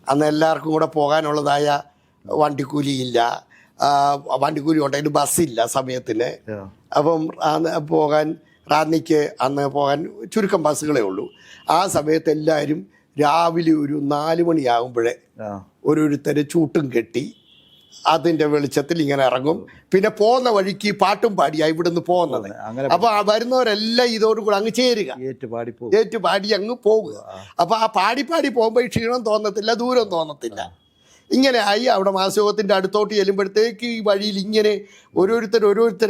അന്ന് എല്ലാവർക്കും കൂടെ പോകാനുള്ളതായ വണ്ടിക്കൂലിയില്ല, വണ്ടിക്കൂലി ഉണ്ടെങ്കിൽ ബസ്സില്ല സമയത്തിന്. അപ്പം റാന്നിക്ക് അന്ന് പോകാൻ ചുരുക്കം ബസ്സുകളേ ഉള്ളൂ. ആ സമയത്ത് എല്ലാവരും രാവിലെ ഒരു 4 മണിയാകുമ്പോഴേ ഓരോരുത്തർ ചൂട്ടും കെട്ടി അതിൻ്റെ വെളിച്ചത്തിൽ ഇങ്ങനെ ഇറങ്ങും. പിന്നെ പോകുന്ന വഴിക്ക് പാട്ടും പാടിയാണ് ഇവിടുന്ന് പോകുന്നത്. അപ്പോൾ വരുന്നവരെല്ലാം ഇതോടുകൂടി അങ്ങ് ചേരുക, ഏറ്റുപാടി അങ്ങ് പോകുക. അപ്പോൾ ആ പാടി പോകുമ്പോൾ ക്ഷീണം തോന്നത്തില്ല, ദൂരം തോന്നത്തില്ല. ഇങ്ങനെ ആയി അവിടെ മാസയോഗത്തിൻ്റെ അടുത്തോട്ട് ചെല്ലുമ്പോഴത്തേക്ക് ഈ വഴിയിൽ ഇങ്ങനെ ഓരോരുത്തർ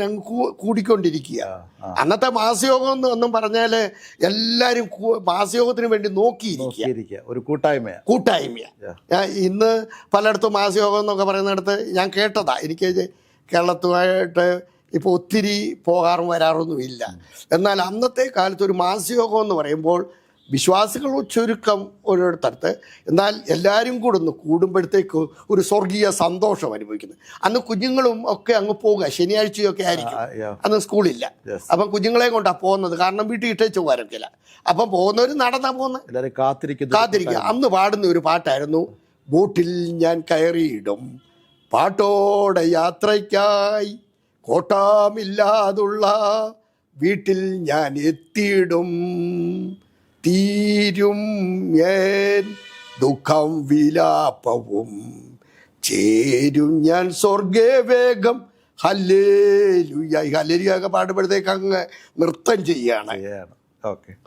അങ്ങ് കൂടിക്കൊണ്ടിരിക്കുക. അന്നത്തെ മാസയോഗം എന്നും പറഞ്ഞാൽ എല്ലാവരും മാസയോഗത്തിന് വേണ്ടി നോക്കിയിരിക്കുക, ഒരു കൂട്ടായ്മയാണ്. ഇന്ന് പലയിടത്തും മാസയോഗം എന്നൊക്കെ പറയുന്നിടത്ത് ഞാൻ കേട്ടതാ. എനിക്ക് കേരളത്തുമായിട്ട് ഇപ്പോൾ ഒത്തിരി പോകാറും വരാറൊന്നുമില്ല. എന്നാൽ അന്നത്തെ കാലത്ത് ഒരു മാസയോഗം എന്ന് പറയുമ്പോൾ വിശ്വാസികൾ ചുരുക്കം ഓരോരുത്തടുത്ത്, എന്നാൽ എല്ലാവരും കൂടെ ഒന്ന് കൂടുമ്പോഴത്തേക്ക് ഒരു സ്വർഗീയ സന്തോഷം അനുഭവിക്കുന്നത്. അന്ന് കുഞ്ഞുങ്ങളും ഒക്കെ അങ്ങ് പോവുക, ശനിയാഴ്ചയൊക്കെ ആയിരിക്കും, അന്ന് സ്കൂളില്ല. അപ്പം കുഞ്ഞുങ്ങളെ കൊണ്ടാണ് പോകുന്നത്, കാരണം വീട്ടിൽ ഇട്ടേച്ച് പോകാനൊക്കെയില്ല. അപ്പം പോകുന്നവർ നടന്നാ പോകുന്നത്, കാത്തിരിക്കുക. അന്ന് പാടുന്ന ഒരു പാട്ടായിരുന്നു, ബോട്ടിൽ ഞാൻ കയറിയിടും പാട്ടോടെ യാത്രയ്ക്കായി, കോട്ടാമില്ലാതുള്ള വീട്ടിൽ ഞാൻ എത്തിയിടും, തീരും ഏൻ ദുഃഖം വിലാപവും, ചേരും ഞാൻ സ്വർഗേ വേഗം, ഹല്ലേലൂയ. ഹല്ലേലൂയ ഒക്കെ പാടുമ്പോഴത്തേക്ക് അങ്ങ് നൃത്തം ചെയ്യാണ്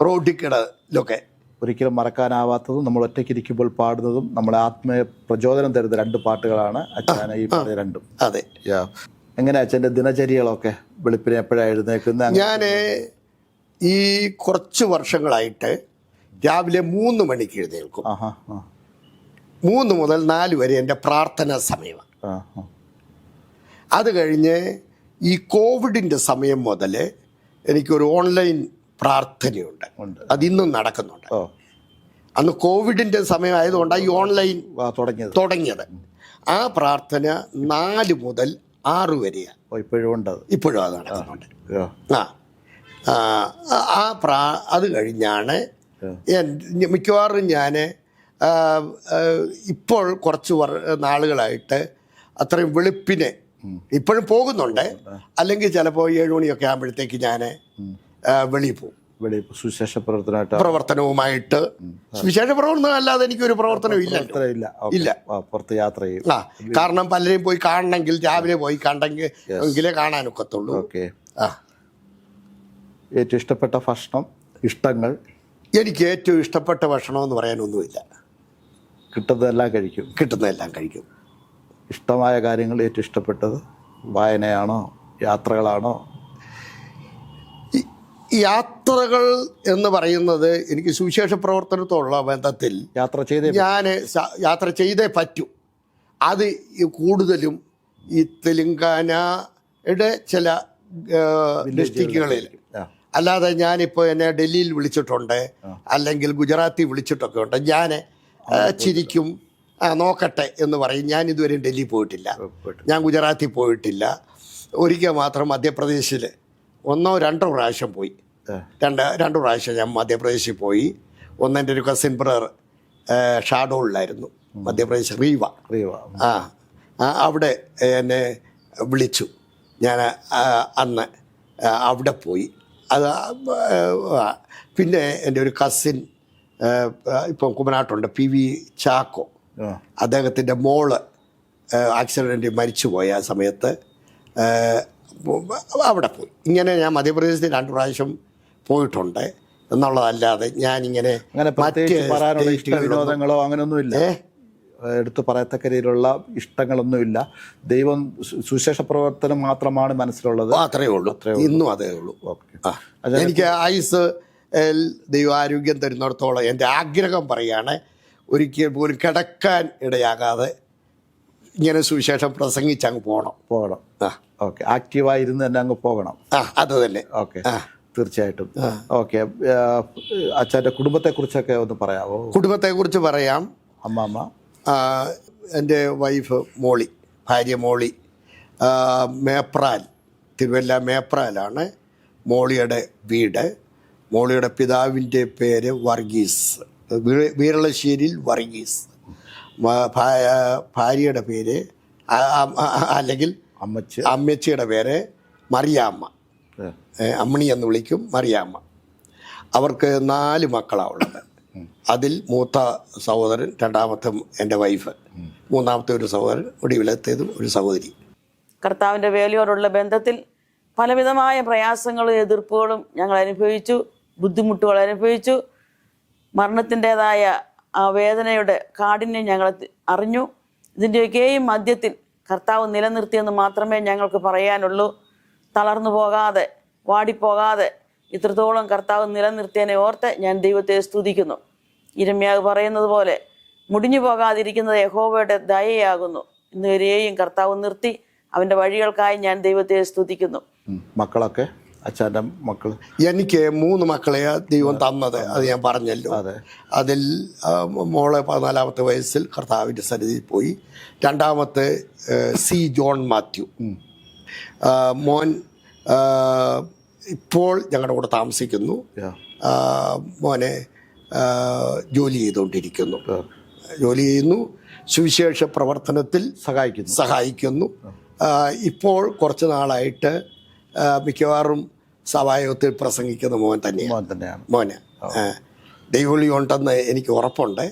റോഡിക്കിടയിലൊക്കെ. ഒരിക്കലും മറക്കാനാവാത്തതും നമ്മൾ ഒറ്റയ്ക്കിരിക്കുമ്പോൾ പാടുന്നതും നമ്മളെ ആത്മീയ പ്രചോദനം തരുന്ന 2 പാട്ടുകളാണ് അച്ഛൻ ഈ പറഞ്ഞ 2. അതെ. എങ്ങനെയാ അച്ഛൻ്റെ ദിനചര്യകളൊക്കെ? വെളുപ്പിനെ എപ്പോഴാണ് എഴുന്നേക്കുന്നത്? ഞാൻ ഈ കുറച്ച് വർഷങ്ങളായിട്ട് രാവിലെ 3 മണിക്ക് എഴുന്നേൽക്കും. 3 മുതൽ 4 വരെ എൻ്റെ പ്രാർത്ഥനാ സമയമാണ്. അത് കഴിഞ്ഞ് ഈ കോവിഡിൻ്റെ സമയം മുതൽ എനിക്കൊരു ഓൺലൈൻ പ്രാർത്ഥനയുണ്ട്, അതിന്നും നടക്കുന്നുണ്ട്. അന്ന് കോവിഡിൻ്റെ സമയമായതുകൊണ്ടാണ് ഈ ഓൺലൈൻ തുടങ്ങിയത്. ആ പ്രാർത്ഥന 4 മുതൽ 6 വരെയാണ്. ഇപ്പോഴും അത് നടക്കുന്നുണ്ട്. അത് കഴിഞ്ഞാണ് മിക്കവാറും ഞാൻ ഇപ്പോൾ കുറച്ച് നാളുകളായിട്ട് അത്രയും വെളുപ്പിനെ ഇപ്പോഴും പോകുന്നുണ്ട്. അല്ലെങ്കിൽ ചിലപ്പോൾ 7 മണിയൊക്കെ ആകുമ്പോഴത്തേക്ക് ഞാൻ വെളിയിൽ പോകും. സുവിശേഷ പ്രവർത്തനമായിട്ട് പ്രവർത്തനവുമായിട്ട് വിശേഷ പ്രവർത്തനം അല്ലാതെ എനിക്കൊരു പ്രവർത്തനം ഇല്ല. ഇല്ല. പുറത്ത് യാത്ര ചെയ്യും. കാരണം പലരെയും പോയി കാണണമെങ്കിൽ രാവിലെ പോയി കണ്ടെങ്കിൽ എങ്കിലേ കാണാനൊക്കത്തുള്ളൂ. ഓക്കെ. ഏറ്റവും ഇഷ്ടപ്പെട്ട ഭക്ഷണം, ഇഷ്ടങ്ങൾ? എനിക്ക് ഏറ്റവും ഇഷ്ടപ്പെട്ട ഭക്ഷണം എന്ന് പറയാനൊന്നുമില്ല. കിട്ടുന്നതെല്ലാം കഴിക്കും. കിട്ടുന്നതെല്ലാം കഴിക്കും. ഇഷ്ടമായ കാര്യങ്ങൾ ഏറ്റവും ഇഷ്ടപ്പെട്ടത് വായനയാണോ, യാത്രകളാണോ? യാത്രകൾ എന്ന് പറയുന്നത് എനിക്ക് സുവിശേഷ പ്രവർത്തനത്തോടുള്ള ബന്ധത്തിൽ ഞാൻ യാത്ര ചെയ്തേ പറ്റൂ. അത് കൂടുതലും ഈ തെലുങ്കാനയുടെ ചില ഡിസ്ട്രിക്റ്റുകളിൽ. അല്ലാതെ ഞാനിപ്പോൾ എന്നെ ഡൽഹിയിൽ വിളിച്ചിട്ടുണ്ട്, അല്ലെങ്കിൽ ഗുജറാത്തിൽ വിളിച്ചിട്ടൊക്കെ ഉണ്ട്. ഞാൻ ചിരിക്കും, നോക്കട്ടെ എന്ന് പറയും. ഞാൻ ഇതുവരെയും ഡൽഹി പോയിട്ടില്ല, ഞാൻ ഗുജറാത്തിൽ പോയിട്ടില്ല. ഒരിക്കൽ മാത്രം മധ്യപ്രദേശിൽ 1-2 പ്രാവശ്യം പോയി. രണ്ട് പ്രാവശ്യം ഞാൻ മധ്യപ്രദേശിൽ പോയി. എൻ്റെ ഒരു കസിൻ ബ്രദർ ഷാഡോളിലായിരുന്നു, മധ്യപ്രദേശ് റീവ. അവിടെ എന്നെ വിളിച്ചു. ഞാൻ അന്ന് അവിടെ പോയി. അത് പിന്നെ എൻ്റെ ഒരു കസിൻ ഇപ്പം കുമനാട്ടുണ്ട്, PV ചാക്കോ. അദ്ദേഹത്തിൻ്റെ മോള് ആക്സിഡൻറ്റിൽ മരിച്ചുപോയ ആ സമയത്ത് അവിടെ പോയി. ഇങ്ങനെ ഞാൻ മധ്യപ്രദേശിൽ 2 പ്രാവശ്യം പോയിട്ടുണ്ട് എന്നുള്ളതല്ലാതെ ഞാനിങ്ങനെ വിനോദങ്ങളോ അങ്ങനെയൊന്നുമില്ല, എടുത്തു പറയത്തക്ക രീതിയിലുള്ള ഇഷ്ടങ്ങളൊന്നുമില്ല. ദൈവം സുവിശേഷ പ്രവർത്തനം മാത്രമാണ് മനസ്സിലുള്ളത്. അത്രയേ ഉള്ളൂ, ഇന്നും അതേ ഉള്ളൂ. എനിക്ക് ആയുസ് ദൈവം ആരോഗ്യം തരുന്നിടത്തോളം എൻ്റെ ആഗ്രഹം പറയുകയാണ്, ഒരിക്കൽ പോലും കിടക്കാൻ ഇടയാകാതെ ഇങ്ങനെ സുവിശേഷം പ്രസംഗിച്ച് അങ്ങ് പോകണം. ഓക്കെ. ആക്റ്റീവായിരുന്നു തന്നെ അങ്ങ് പോകണം. അത് തന്നെ. ഓക്കെ, തീർച്ചയായിട്ടും. ഓക്കെ. അച്ഛൻ്റെ കുടുംബത്തെക്കുറിച്ചൊക്കെ ഒന്ന് പറയാമോ? കുടുംബത്തെക്കുറിച്ച് പറയാം. അമ്മാമ്മ, എൻ്റെ വൈഫ് മോളി, ഭാര്യ മോളി, മേപ്രാൽ, തിരുവല്ല മേപ്രാലാണ് മോളിയുടെ വീട്. മോളിയുടെ പിതാവിൻ്റെ പേര് വർഗീസ്, വീരളശ്ശേരിയിൽ വർഗീസ്. ഭാര്യയുടെ പേര് അല്ലെങ്കിൽ അമ്മച്ചിയുടെ പേര് മറിയാമ്മ, അമ്മണി എന്ന് വിളിക്കും, മറിയാമ്മ. അവർക്ക് 4 മക്കളാണ് ഉള്ളത്. അതിൽ മൂത്ത സഹോദരൻ, രണ്ടാമത്തെ എൻ്റെ വൈഫ്, മൂന്നാമത്തെ ഒരു സഹോദരൻ, ഒടുവിലത്തേതും ഒരു സഹോദരി. കർത്താവിൻ്റെ വേലയോടുള്ള ബന്ധത്തിൽ പലവിധമായ പ്രയാസങ്ങളും എതിർപ്പുകളും ഞങ്ങൾ അനുഭവിച്ചു, ബുദ്ധിമുട്ടുകൾ അനുഭവിച്ചു. മരണത്തിൻ്റേതായ ആ വേദനയുടെ കാഠിന്യം ഞങ്ങൾ അറിഞ്ഞു. ഇതിൻ്റെയൊക്കെയും മധ്യത്തിൽ കർത്താവ് നിലനിർത്തിയെന്ന് മാത്രമേ ഞങ്ങൾക്ക് പറയാനുള്ളൂ. തളർന്നു പോകാതെ, വാടിപ്പോകാതെ ഇത്രത്തോളം കർത്താവ് നിലനിർത്തിയതിനെ ഓർത്ത് ഞാൻ ദൈവത്തെ സ്തുതിക്കുന്നു. ഇരമ്യാവ് പറയുന്നത് പോലെ മുടിഞ്ഞു പോകാതിരിക്കുന്നത് യഹോവയുടെ ദയയാകുന്നു. ഇന്നുവരെയും കർത്താവ് നിർത്തി. അവൻ്റെ വഴികൾക്കായി ഞാൻ ദൈവത്തെ സ്തുതിക്കുന്നു. മക്കളൊക്കെ, അച്ഛൻ്റെ മക്കൾ? എനിക്ക് 3 മക്കളെ ദൈവം തന്നത്, അത് ഞാൻ പറഞ്ഞല്ലോ. അതിൽ മോളെ 14-ാമത്തെ വയസ്സിൽ കർത്താവിൻ്റെ സന്നിധിയിൽ പോയി. രണ്ടാമത്തെ സി ജോൺ മാത്യു. മോൻ ഇപ്പോൾ ഞങ്ങളുടെ കൂടെ താമസിക്കുന്നു. മോനെ ജോലി ചെയ്തുകൊണ്ടിരിക്കുന്നു, ജോലി ചെയ്യുന്നു, സുവിശേഷ പ്രവർത്തനത്തിൽ സഹായിക്കുന്നു. ഇപ്പോൾ കുറച്ച് നാളായിട്ട് മിക്കവാറും സഭായോഗത്തിൽ പ്രസംഗിക്കുന്ന മോൻ തന്നെയാണ്. മോന് ദൈവവിളി ഉണ്ടെന്ന് എനിക്ക് ഉറപ്പുണ്ട്.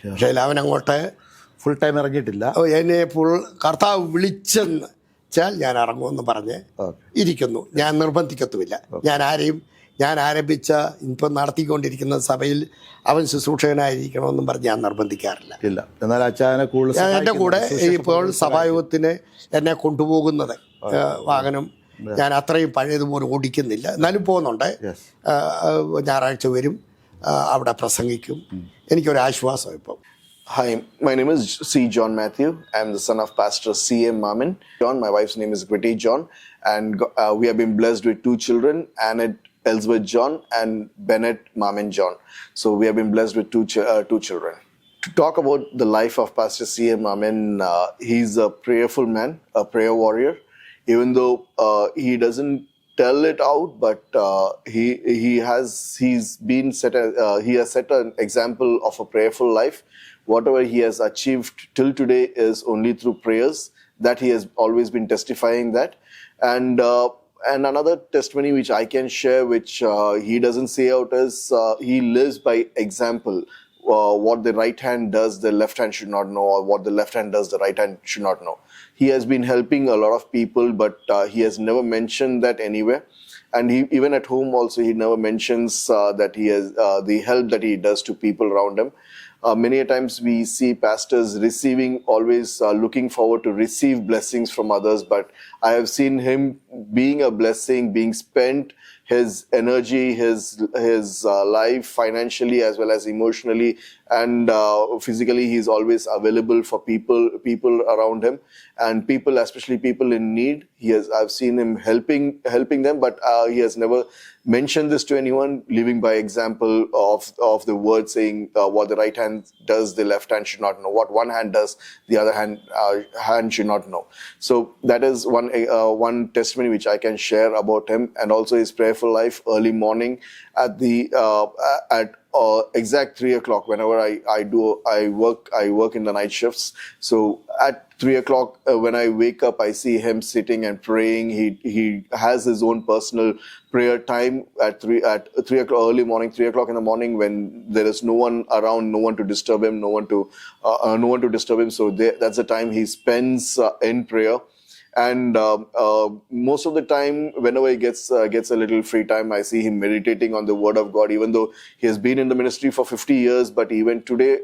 പക്ഷേ അവൻ അങ്ങോട്ട് ഫുൾ ടൈം ഇറങ്ങിയിട്ടില്ല. എന്നെ കർത്താവ് വിളിച്ചെന്ന് വെച്ചാൽ ഞാൻ ഇറങ്ങുമെന്ന് പറഞ്ഞ് ഇരിക്കുന്നു. ഞാൻ നിർബന്ധിക്കത്തുമില്ല. ഞാൻ ആരംഭിച്ച ഇപ്പം നടത്തിക്കൊണ്ടിരിക്കുന്ന സഭയിൽ അവൻ ശുശ്രൂഷകനായിരിക്കണമെന്നും പറഞ്ഞ് ഞാൻ നിർബന്ധിക്കാറില്ല. എന്നാൽ അച്ഛനെ കൂടുതൽ എൻ്റെ കൂടെ ഇപ്പോൾ സഭായോഗത്തിന് എന്നെ കൊണ്ടുപോകുന്നത് വാഹനം ഞാൻ അത്രയും പഴയതുപോലെ ഓടിക്കുന്നില്ല, എന്നാലും പോകുന്നുണ്ട്. ഞായറാഴ്ച വരും, അവിടെ പ്രസംഗിക്കും. എനിക്കൊരാശ്വാസം ഇപ്പം. Hi, my name is C. John Matthew. I am the son of Pastor C.M. Mamin John. My wife's name is Gritty John, and we have been blessed with 2 children, Annette Ellsworth John and Bennett Mamin John. So we have been blessed with two children. To talk about the life of Pastor C.M. Mamin, he's a prayerful man, a prayer warrior. Even though he doesn't tell it out, but he has set an example of a prayerful life. Whatever he has achieved till today is only through prayers, that he has always been testifying that. And and another testimony which I can share, which he doesn't say out, is he lives by example. What the right hand does, the left hand should not know, or what the left hand does, the right hand should not know. He has been helping a lot of people, but he has never mentioned that anywhere. And he, even at home also, he never mentions that he has the help that he does to people around him. Many a times we see pastors receiving, always looking forward to receive blessings from others, but I have seen him being a blessing, being spent his energy, his life financially as well as emotionally and physically. He's always available for people around him, and people, especially people in need. I've seen him helping them, but he has never mentioned this to anyone, living by example of the word, saying what the right hand does, the left hand should not know. What one hand does, the other hand should not know. So that is one testimony which I can share about him, and also his prayerful life. Early morning at exact 3 o'clock, whenever I work in the night shifts. So at 3 o'clock, when I wake up, I see him sitting and praying. He has his own personal prayer time at 3 o'clock, early morning, 3 o'clock in the morning, when there is no one around, no one to disturb him, no one to disturb him. So that's the time he spends in prayer. And most of the time, whenever he gets a little free time, I see him meditating on the Word of God. Even though he has been in the ministry for 50 years, but even today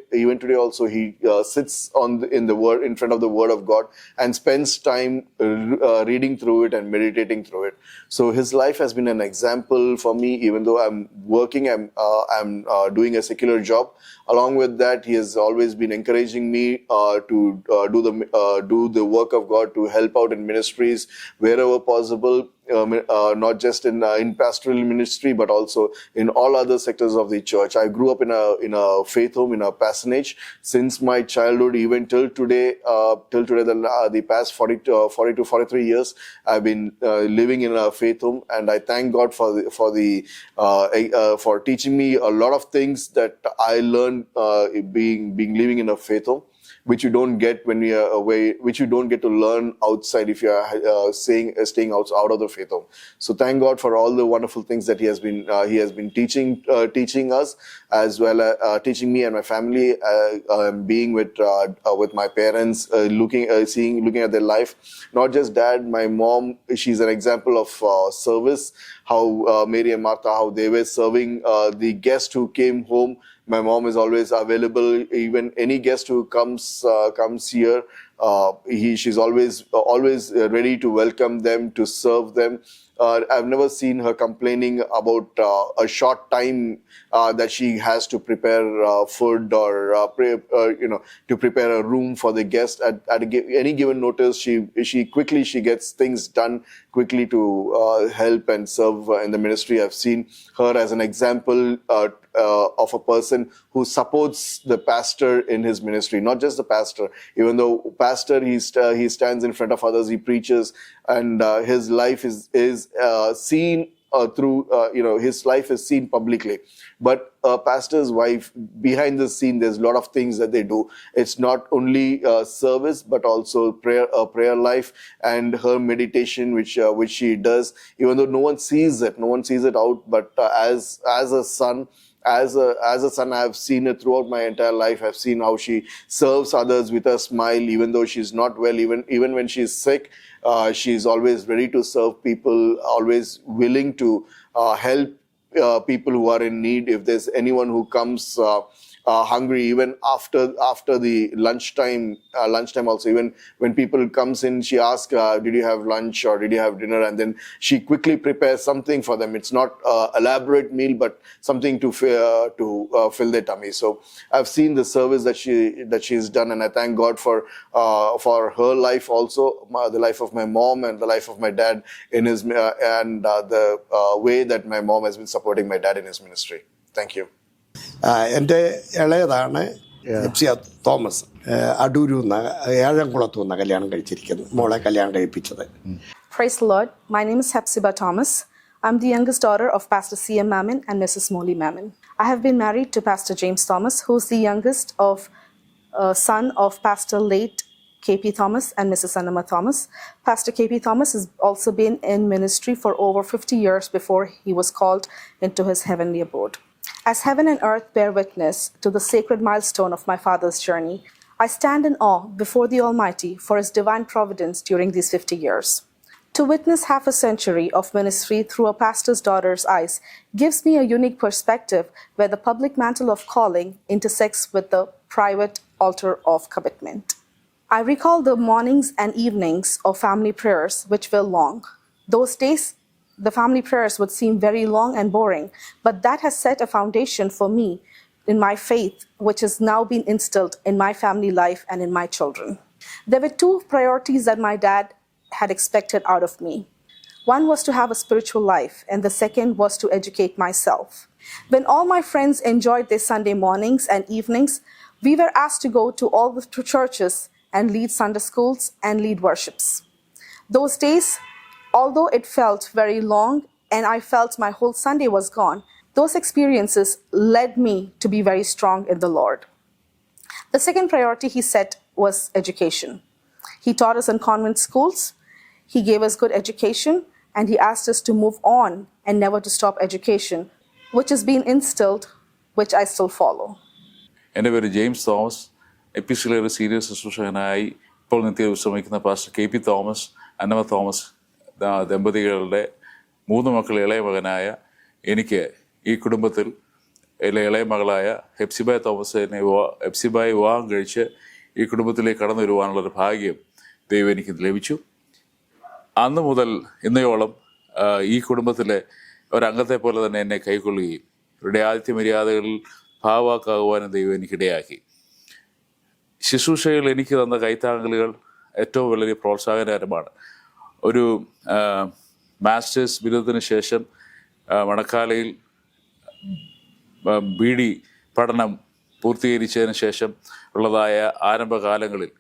also he sits in front of the Word of God and spends time reading through it and meditating through it. So his life has been an example for me. Even though I'm working, I'm doing a secular job. Along with that, he has always been encouraging me to do the work of God, to help out in ministries wherever possible, not just in pastoral ministry, but also in all other sectors of the church. I grew up in a faith home, in a parsonage. Since my childhood, even till today, the past 40 to 43 years, I've been living in a faith home, and I thank God for teaching me a lot of things that I learned being living in a faith home, which you don't get when we are away, which you don't get to learn outside if you are staying out of the faith home. So thank God for all the wonderful things that he has been teaching us, as well as teaching me and my family, being with my parents, looking at their life. Not just dad, my mom, she's an example of service. How Mary and Martha, how they were serving the guest who came home. My mom is always available. Even any guest who comes here, she's always ready to welcome them, to serve them. I've never seen her complaining about a short time that she has to prepare food or to prepare a room for the guest. At any given notice, she quickly gets things done quickly to help and serve in the ministry. I've seen her as an example of a person who supports the pastor in his ministry. Not just the pastor, even though pastor, he stands in front of others, he preaches, and his life is seen through his life is seen publicly. But a pastor's wife, behind the scene, there's a lot of things that they do. It's not only service, but also prayer life and her meditation, which she does. Even though no one sees it out, but as a son. As a son, I've seen it throughout my entire life. I've seen how she serves others with a smile, even though she's not well. Even when she's sick, she's always ready to serve people, always willing to help people who are in need. If there's anyone who comes hungry, even after the lunchtime also, even when people comes in, she asks, did you have lunch or did you have dinner? And then she quickly prepares something for them. It's not elaborate meal, but something to fill their tummy. So I've seen the service that she's done, and I thank God for her life also, the life of my mom and the life of my dad in his the way that my mom has been supporting my dad in his ministry. Thank you. എൻ്റെ ഇളയതാണ് എപ്സിയ Thomas. അടൂരിൽ ഏഴംകുളത്തു നിന്ന് കല്യാണം കഴിച്ചിരിക്കുന്നു, മോളെ കല്യാണം കഴിപ്പിച്ചത്. Praise the Lord. My name is Hepzibah Thomas. I'm the youngest daughter of Pastor C.M. Mammon and Mrs. Molly Mammon. I have been married to Pastor James Thomas, who's the youngest son of Pastor late KP Thomas and Mrs. Anama Thomas. Pastor KP Thomas has also been in ministry for over 50 years before he was called into his heavenly abode. As heaven and earth bear witness to the sacred milestone of my father's journey, I stand in awe before the Almighty for his divine providence during these 50 years. To witness half a century of ministry through a pastor's daughter's eyes gives me a unique perspective where the public mantle of calling intersects with the private altar of commitment. I recall the mornings and evenings of family prayers, which were long. Those days, the family prayers would seem very long and boring, but that has set a foundation for me in my faith, which has now been instilled in my family life and in my children. There were two priorities that my dad had expected out of me. One was to have a spiritual life, and the second was to educate myself. When all my friends enjoyed their Sunday mornings and evenings, we were asked to go to all the churches and lead Sunday schools and lead worships. Those days, although it felt very long and I felt my whole Sunday was gone, those experiences led me to be very strong in the Lord. The second priority he set was education. He taught us in convent schools, he gave us good education, and he asked us to move on and never to stop education, which has been instilled, which I still follow. എൻ്റെ പേര് James Thomas. എപ്പിസോഡിലെ serious ശുശ്രൂഷകനായി ഇപ്പോൾ നിത്യം വിശ്രമിക്കുന്ന pastor KP Thomas, Annama Thomas ദമ്പതികളുടെ 3 മക്കൾ ഇളയ മകനായ എനിക്ക് ഈ കുടുംബത്തിൽ ഇളയ മകളായ ഹെപ്സിബായ് തോമസിനെ ഹെപ്സിബായ് വിവാഹം കഴിച്ച് ഈ കുടുംബത്തിലേക്ക് കടന്നു വരുവാനുള്ളൊരു ഭാഗ്യം ദൈവം എനിക്ക് ലഭിച്ചു. അന്ന് മുതൽ ഇന്നയോളം ഈ കുടുംബത്തിലെ ഒരംഗത്തെ പോലെ തന്നെ എന്നെ കൈക്കൊള്ളുകയും ഇവരുടെ ആതിഥ്യ മര്യാദകളിൽ ഭാഗവാക്കാകുവാനും ദൈവം എനിക്കിടയാക്കി. ശുശ്രൂഷകൾ എനിക്ക് തന്ന കൈത്താങ്ങലുകൾ ഏറ്റവും വളരെ പ്രോത്സാഹനകരമാണ്. ഒരു മാസ്റ്റേഴ്സ് ബിരുദത്തിന് ശേഷം മണക്കാലയിൽ BD പഠനം പൂർത്തീകരിച്ചതിന് ശേഷം ഉള്ളതായ ആരംഭകാലങ്ങളിൽ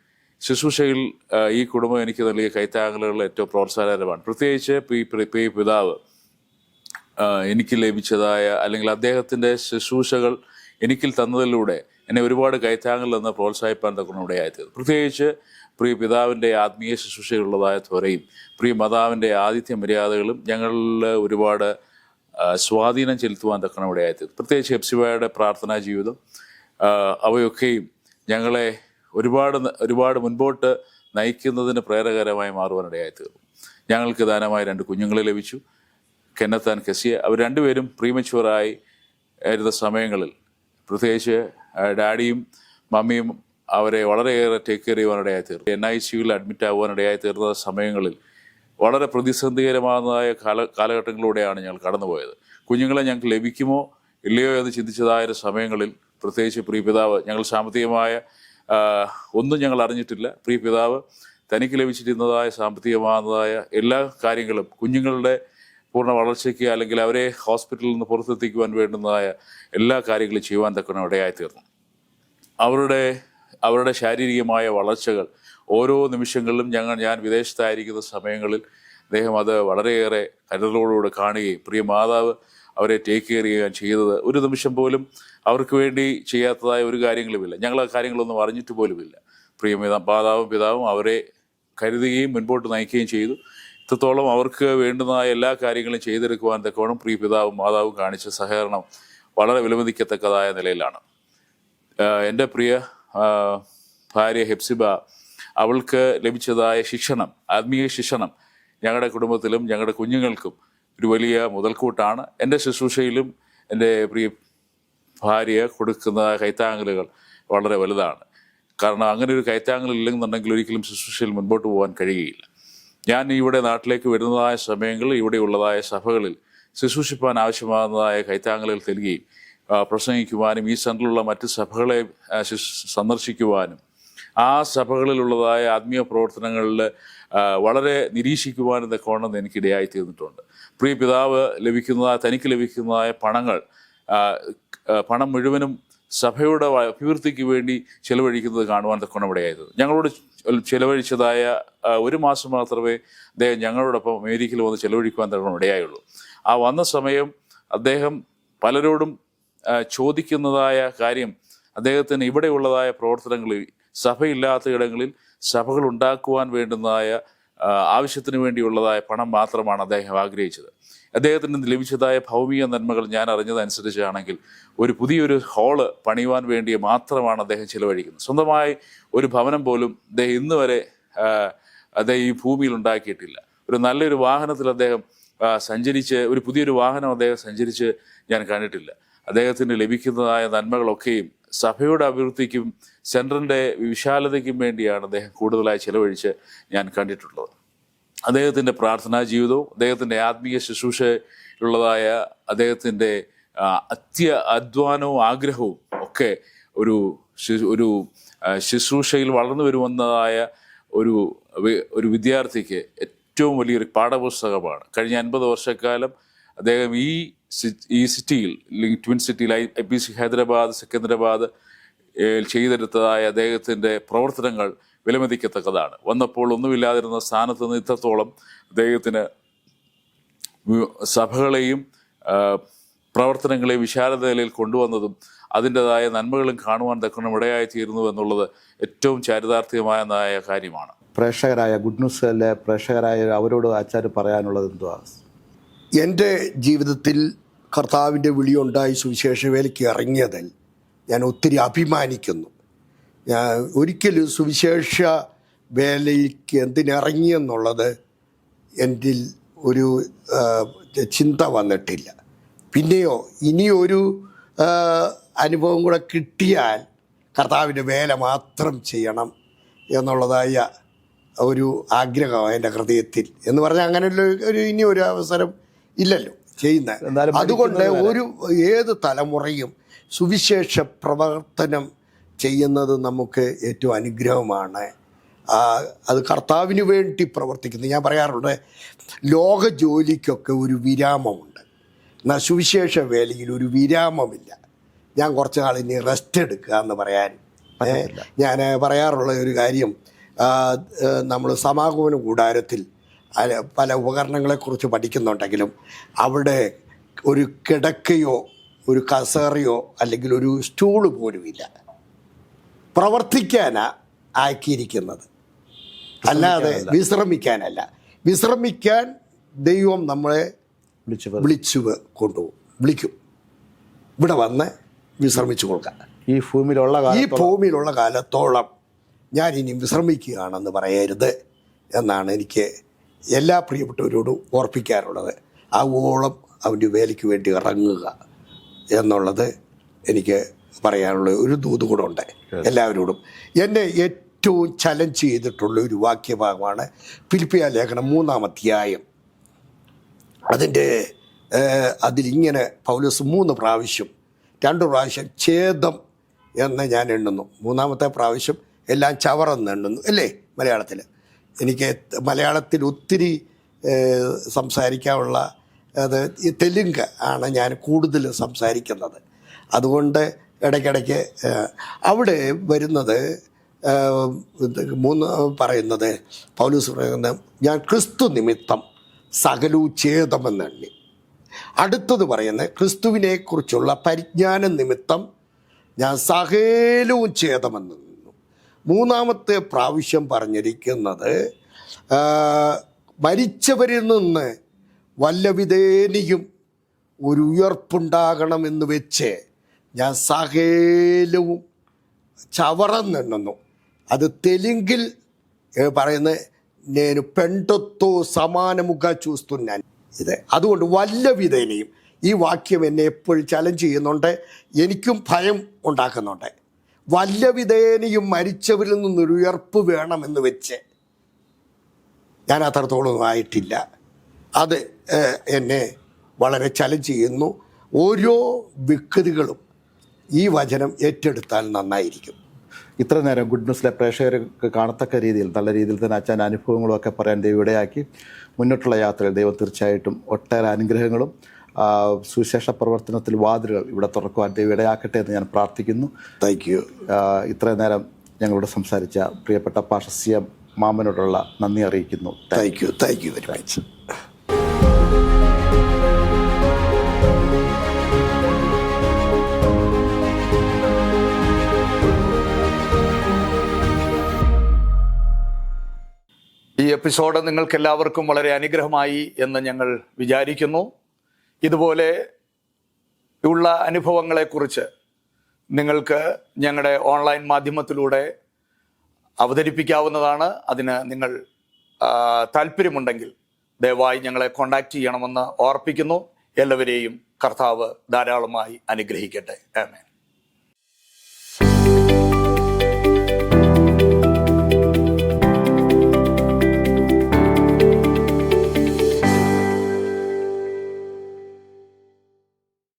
ശുശ്രൂഷയിൽ ഈ കുടുംബം എനിക്ക് നൽകിയ കൈത്താങ്ങലുകൾ ഏറ്റവും പ്രോത്സാഹനകരമാണ്. പ്രത്യേകിച്ച് പിതാവ് എനിക്ക് ലഭിച്ചതായ അല്ലെങ്കിൽ അദ്ദേഹത്തിൻ്റെ ശുശ്രൂഷകൾ എനിക്കിൽ തന്നതിലൂടെ എന്നെ ഒരുപാട് കൈത്താങ്ങൽ തന്ന് പ്രോത്സാഹിപ്പാൻ തക്കണമിടയായിത്തീർന്നു. പ്രത്യേകിച്ച് പ്രിയ പിതാവിൻ്റെ ആത്മീയ ശുശ്രൂഷയുള്ളതായ ത്വരയും പ്രിയ മാതാവിൻ്റെ ആതിഥ്യ മര്യാദകളും ഞങ്ങളിൽ ഒരുപാട് സ്വാധീനം ചെലുത്തുവാൻ തക്കണമിടയായിത്തീർന്നു. പ്രത്യേകിച്ച് ഹെപ്സിബായുടെ പ്രാർത്ഥനാ ജീവിതം അവയൊക്കെയും ഞങ്ങളെ ഒരുപാട് മുൻപോട്ട് നയിക്കുന്നതിന് പ്രേരകരമായി മാറുവാനിടയായിത്തീർന്നു. ഞങ്ങൾക്ക് ദാനമായി 2 കുഞ്ഞുങ്ങളെ ലഭിച്ചു, കെന്നത്ത് ആൻഡ് കെസിയ. അവർ രണ്ടുപേരും പ്രീമച്യൂറായി ആയിരുന്ന സമയങ്ങളിൽ പ്രത്യേകിച്ച് ഡാഡിയും മമ്മിയും അവരെ വളരെയേറെ ടേക്ക് കെയർ ചെയ്യുവാനിടയായിത്തീർന്നു. NICUവിൽ അഡ്മിറ്റ് ആകുവാനിടയായിത്തീർന്ന സമയങ്ങളിൽ വളരെ പ്രതിസന്ധികരമായ കാലഘട്ടങ്ങളിലൂടെയാണ് ഞങ്ങൾ കടന്നുപോയത്. കുഞ്ഞുങ്ങളെ ഞങ്ങൾക്ക് ലഭിക്കുമോ ഇല്ലയോ എന്ന് ചിന്തിച്ചതായ സമയങ്ങളിൽ പ്രത്യേകിച്ച് പ്രിയ പിതാവ്, ഞങ്ങൾ സാമ്പത്തികമായ ഒന്നും ഞങ്ങൾ അറിഞ്ഞിട്ടില്ല. പ്രിയ പിതാവ് തനിക്ക് ലഭിച്ചിരുന്നതായ സാമ്പത്തികമായതായ എല്ലാ കാര്യങ്ങളും കുഞ്ഞുങ്ങളുടെ പൂർണ്ണ വളർച്ചയ്ക്ക് അല്ലെങ്കിൽ അവരെ ഹോസ്പിറ്റലിൽ നിന്ന് പുറത്തെത്തിക്കുവാൻ വേണ്ടുന്നതായ എല്ലാ കാര്യങ്ങളും ചെയ്യുവാൻ തക്കണം ഇടയായിത്തീർന്നു. അവരുടെ ശാരീരികമായ വളർച്ചകൾ ഓരോ നിമിഷങ്ങളിലും ഞാൻ വിദേശത്തായിരിക്കുന്ന സമയങ്ങളിൽ അദ്ദേഹം അത് വളരെയേറെ കരുതലോടുകൂടെ കാണുകയും പ്രിയ മാതാവ് അവരെ ടേക്ക് കെയർ ചെയ്യുകയും ചെയ്തത് ഒരു നിമിഷം പോലും അവർക്ക് വേണ്ടി ചെയ്യാത്തതായ ഒരു കാര്യങ്ങളുമില്ല. ഞങ്ങൾ ആ കാര്യങ്ങളൊന്നും അറിഞ്ഞിട്ട് പോലുമില്ല. പ്രിയ മാതാവും പിതാവും അവരെ കരുതുകയും മുൻപോട്ട് നയിക്കുകയും ചെയ്തു. ഇത്രത്തോളം അവർക്ക് വേണ്ടുന്നതായ എല്ലാ കാര്യങ്ങളും ചെയ്തെടുക്കുവാൻ തക്കവണ്ണം പ്രിയ പിതാവും മാതാവും കാണിച്ച സഹകരണം വളരെ വിലമതിക്കത്തക്കതായ നിലയിലാണ്. എൻ്റെ പ്രിയ ഭാര്യ ഹെപ്സിബ, അവൾക്ക് ലഭിച്ചതായ ശിക്ഷണം, ആത്മീയ ശിക്ഷണം ഞങ്ങളുടെ കുടുംബത്തിലും ഞങ്ങളുടെ കുഞ്ഞുങ്ങൾക്കും ഒരു വലിയ മുതൽക്കൂട്ടാണ്. എൻ്റെ ശുശ്രൂഷയിലും എൻ്റെ പ്രിയ ഭാര്യ കൊടുക്കുന്ന കൈത്താങ്ങലുകൾ വളരെ വലുതാണ്. കാരണം അങ്ങനെ ഒരു കൈത്താങ്ങൽ ഇല്ലെന്നുണ്ടെങ്കിൽ ഒരിക്കലും ശുശ്രൂഷയിൽ മുൻപോട്ട് പോകാൻ കഴിയുകയില്ല. ഞാൻ ഇവിടെ നാട്ടിലേക്ക് വരുന്നതായ സമയങ്ങളിൽ ഇവിടെയുള്ളതായ സഭകളിൽ ശുശ്രൂഷിപ്പാൻ ആവശ്യമാകുന്നതായ കൈത്താങ്ങലുകൾ നൽകുകയും പ്രസംഗിക്കുവാനും ഈ സെൻറ്ററിലുള്ള മറ്റ് സഭകളെ സന്ദർശിക്കുവാനും ആ സഭകളിലുള്ളതായ ആത്മീയ പ്രവർത്തനങ്ങളിൽ വളരെ നിരീക്ഷിക്കുവാനും തക്കവണ്ണം എനിക്കിടയായി തീർന്നിട്ടുണ്ട്. പ്രിയ പിതാവ് തനിക്ക് ലഭിക്കുന്നതായ പണം മുഴുവനും സഭയുടെ അഭിവൃദ്ധിക്ക് വേണ്ടി ചെലവഴിക്കുന്നത് കാണുവാൻ തക്കവണ്ണം ഇടയായത്. ഞങ്ങളോട് ചെലവഴിച്ചതായ 1 മാസം മാത്രമേ അദ്ദേഹം ഞങ്ങളോടൊപ്പം അമേരിക്കയിൽ വന്ന് ചെലവഴിക്കുവാൻ തക്കവണ്ണം ഇടയായുള്ളൂ. ആ വന്ന സമയം അദ്ദേഹം പലരോടും ചോദിക്കുന്നതായ കാര്യം അദ്ദേഹത്തിന് ഇവിടെയുള്ളതായ പ്രവർത്തനങ്ങളിൽ സഭയില്ലാത്ത ഇടങ്ങളിൽ സഭകൾ ഉണ്ടാക്കുവാൻ വേണ്ടുന്നതായ ആവശ്യത്തിന് വേണ്ടിയുള്ളതായ പണം മാത്രമാണ് അദ്ദേഹം ആഗ്രഹിച്ചത്. അദ്ദേഹത്തിന് ലഭിച്ചതായ ഭൗമിക നന്മകൾ ഞാൻ അറിഞ്ഞതനുസരിച്ചാണെങ്കിൽ ഒരു പുതിയൊരു ഹാള് പണിയുവാൻ വേണ്ടി മാത്രമാണ് അദ്ദേഹം ചിലവഴിക്കുന്നത്. സ്വന്തമായി ഒരു ഭവനം പോലും അദ്ദേഹം ഇന്ന് വരെ അദ്ദേഹം ഈ ഭൂമിയിൽ ഉണ്ടാക്കിയിട്ടില്ല. ഒരു നല്ലൊരു വാഹനത്തിൽ അദ്ദേഹം സഞ്ചരിച്ച്, ഒരു പുതിയൊരു വാഹനം അദ്ദേഹം സഞ്ചരിച്ച് ഞാൻ കണ്ടിട്ടില്ല. അദ്ദേഹത്തിന് ലഭിക്കുന്നതായ നന്മകളൊക്കെയും സഭയുടെ അഭിവൃദ്ധിക്കും സെൻറ്ററിൻ്റെ വിശാലതയ്ക്കും വേണ്ടിയാണ് അദ്ദേഹം കൂടുതലായി ചിലവഴിച്ച് ഞാൻ കണ്ടിട്ടുള്ളത്. അദ്ദേഹത്തിൻ്റെ പ്രാർത്ഥനാ ജീവിതവും അദ്ദേഹത്തിൻ്റെ ആത്മീയ ശുശ്രൂഷയുള്ളതായ അദ്ദേഹത്തിൻ്റെ അധ്വാനവും ആഗ്രഹവും ഒക്കെ ഒരു ശുശ്രൂഷയിൽ വളർന്നു വരുമെന്നതായ ഒരു വിദ്യാർത്ഥിക്ക് ഏറ്റവും വലിയൊരു പാഠപുസ്തകമാണ്. കഴിഞ്ഞ 50 വർഷക്കാലം അദ്ദേഹം ഈ സിറ്റിയിൽ, ട്വിൻ സിറ്റിയിൽ IPC ഹൈദരാബാദ്, സെക്കന്ദരാബാദ് ചെയ്തെടുത്തതായ അദ്ദേഹത്തിൻ്റെ പ്രവർത്തനങ്ങൾ വിലമതിക്കത്തക്കതാണ്. വന്നപ്പോൾ ഒന്നുമില്ലാതിരുന്ന സ്ഥാനത്ത് നിന്ന് ഇത്രത്തോളം അദ്ദേഹത്തിന് സഭകളെയും പ്രവർത്തനങ്ങളെയും വിശാലതയിൽ കൊണ്ടുവന്നതും അതിൻ്റെതായ നന്മകളും കാണുവാൻ തക്കണം ഇടയായിത്തീരുന്നു എന്നുള്ളത് ഏറ്റവും ചാരിതാർത്ഥ്യമായ കാര്യമാണ്. പ്രേക്ഷകരായ ഗുഡ് ന്യൂസിലെ പ്രേക്ഷകരായ അവരോട് ആചാര്യ പറയാനുള്ളത് എന്തുവാ? എൻ്റെ ജീവിതത്തിൽ കർത്താവിൻ്റെ വിളിയുണ്ടായി സുവിശേഷ വേലയ്ക്ക് ഇറങ്ങിയതിൽ ഞാൻ ഒത്തിരി അഭിമാനിക്കുന്നു. ഞാൻ ഒരിക്കലും സുവിശേഷ വേലയ്ക്ക് എന്തിനിറങ്ങിയെന്നുള്ളത് എൻ്റെ ഒരു ചിന്ത വന്നിട്ടില്ല. പിന്നെയോ ഇനിയൊരു അനുഭവം കൂടെ കിട്ടിയാൽ കർത്താവിൻ്റെ വേല മാത്രം ചെയ്യണം എന്നുള്ളതായ ഒരു ആഗ്രഹമാണ് എൻ്റെ ഹൃദയത്തിൽ. എന്ന് പറഞ്ഞാൽ അങ്ങനെയുള്ള ഇനി ഒരു അവസരം ഇല്ലല്ലോ ചെയ്യുന്നത്. അതുകൊണ്ട് ഏത് തലമുറയും സുവിശേഷ പ്രവർത്തനം ചെയ്യുന്നത് നമുക്ക് ഏറ്റവും അനുഗ്രഹമാണ്. അത് കർത്താവിന് വേണ്ടി പ്രവർത്തിക്കുന്നത്. ഞാൻ പറയാറുണ്ട്, ലോക ജോലിക്കൊക്കെ ഒരു വിരാമമുണ്ട്, എന്നാൽ സുവിശേഷ വേലയിൽ ഒരു വിരാമമില്ല. ഞാൻ കുറച്ച് നാൾ ഇനി റെസ്റ്റ് എടുക്കുക എന്ന് പറയാൻ ഞാൻ പറയാറുള്ള ഒരു കാര്യം, നമ്മൾ സമാഗമന കൂടാരത്തിൽ പല ഉപകരണങ്ങളെക്കുറിച്ച് പഠിക്കുന്നുണ്ടെങ്കിലും അവിടെ ഒരു കിടക്കയോ ഒരു കസേരയോ അല്ലെങ്കിൽ ഒരു സ്റ്റൂള് പോലുമില്ല. പ്രവർത്തിക്കാനാണ് ആക്കിയിരിക്കുന്നത്, അല്ലാതെ വിശ്രമിക്കാനല്ല. വിശ്രമിക്കാൻ ദൈവം നമ്മളെ വിളിച്ചു കൊണ്ടുപോകും, വിളിക്കും, ഇവിടെ വന്ന് വിശ്രമിച്ചു കൊടുക്കാൻ. ഈ ഭൂമിയിലുള്ള കാലത്തോളം ഞാൻ ഇനി വിശ്രമിക്കുകയാണെന്ന് പറയരുത് എന്നാണ് എനിക്ക് എല്ലാ പ്രിയപ്പെട്ടവരോടും ഓർപ്പിക്കാറുള്ളത്. ആവോളം അവൻ്റെ വേലയ്ക്ക് വേണ്ടി ഇറങ്ങുക എന്നുള്ളത് എനിക്ക് പറയാനുള്ള ഒരു ദൂത് കൂടെ ഉണ്ട് എല്ലാവരോടും. എന്നെ ഏറ്റവും ചലഞ്ച് ചെയ്തിട്ടുള്ള ഒരു വാക്യഭാഗമാണ് ഫിലിപ്പിയ ലേഖനം 3-ാം അധ്യായം. അതിലിങ്ങനെ പൗലോസ് 3 പ്രാവശ്യം, 2 പ്രാവശ്യം ഛേദം എന്ന് ഞാൻ എണ്ണുന്നു, 3-ാമത്തെ പ്രാവശ്യം എല്ലാം ചവറെന്ന് എണ്ണുന്നു അല്ലേ മലയാളത്തിൽ. എനിക്ക് മലയാളത്തിൽ ഒത്തിരി സംസാരിക്കാനുള്ള തെലുങ്ക് ആണ് ഞാൻ കൂടുതലും സംസാരിക്കുന്നത്. അതുകൊണ്ട് ഇടയ്ക്കിടയ്ക്ക് അവിടെ വരുന്നത് 3 പറയുന്നത്, പൗലോസ് പറയുന്നത്, ഞാൻ ക്രിസ്തു നിമിത്തം സകലവും ഛേദമെന്നെണ്ണി. അടുത്തത് പറയുന്നത്, ക്രിസ്തുവിനെക്കുറിച്ചുള്ള പരിജ്ഞാനം നിമിത്തം ഞാൻ സകലവും ഛേദമെന്ന് നിന്നു. 3-ാമത്തെ പ്രാവശ്യം പറഞ്ഞിരിക്കുന്നത്, മരിച്ചവരിൽ നിന്ന് വല്ലവിധേനയും ഒരു ഉയർപ്പുണ്ടാകണമെന്ന് വെച്ച് ഞാൻ സകലവും ചവറന്നെണ്ണുന്നു. അത് തെലുങ്കിൽ പറയുന്നത് నేను పెంటతో సమానముగా చూస్తున్నాను. ഇത് അതുകൊണ്ട് വല്ലവിധേനയും, ഈ വാക്യം എന്നെ എപ്പോഴും ചലഞ്ച് ചെയ്യുന്നുണ്ട്, എനിക്കും ഭയം ഉണ്ടാക്കുന്നുണ്ട്. വല്ലവിധേനയും മരിച്ചവരിൽ നിന്നൊരു ഉയർപ്പ് വേണമെന്ന് വെച്ച് ഞാൻ അത്രത്തോളം ആയിട്ടില്ല. അത് എന്നെ വളരെ ചലഞ്ച് ചെയ്യുന്നു. ഓരോ വ്യക്തികളും ഈ വചനം ഏറ്റെടുത്താൽ നന്നായിരിക്കും. ഇത്ര നേരം ഗുഡ് ന്യൂസിലെ പ്രേക്ഷകർക്ക് കാണത്തക്ക രീതിയിൽ നല്ല രീതിയിൽ തന്നെ അച്ഛൻ അനുഭവങ്ങളുമൊക്കെ പറയാൻ ദൈവം ഇടയാക്കി. മുന്നോട്ടുള്ള യാത്രയിൽ ദൈവം തീർച്ചയായിട്ടും ഒട്ടേറെ അനുഗ്രഹങ്ങളും സുവിശേഷ പ്രവർത്തനത്തിൽ വാതിലുകൾ ഇവിടെ തുറക്കുവാൻ ദൈവം ഇടയാക്കട്ടെ എന്ന് ഞാൻ പ്രാർത്ഥിക്കുന്നു. Thank you. ഇത്രയും നേരം ഞങ്ങളോട് സംസാരിച്ച പ്രിയപ്പെട്ട പാസ്റ്റർ CM മാമനോടുള്ള നന്ദി അറിയിക്കുന്നു. Thank you very much. Episode നിങ്ങൾക്ക് എല്ലാവർക്കും വളരെ അനുഗ്രഹമായി എന്ന് ഞങ്ങൾ വിചാരിക്കുന്നു. ഇതുപോലെ ഉള്ള അനുഭവങ്ങളെക്കുറിച്ച് നിങ്ങൾക്ക് ഞങ്ങളുടെ ഓൺലൈൻ മാധ്യമത്തിലൂടെ അവതരിപ്പിക്കാവുന്നതാണ്. അതിന് നിങ്ങൾ താല്പര്യമുണ്ടെങ്കിൽ ദയവായി ഞങ്ങളെ കോൺടാക്റ്റ് ചെയ്യണമെന്ന് ഓർപ്പിക്കുന്നു. എല്ലാവരെയും കർത്താവ് ധാരാളമായി അനുഗ്രഹിക്കട്ടെ. ആമേൻ.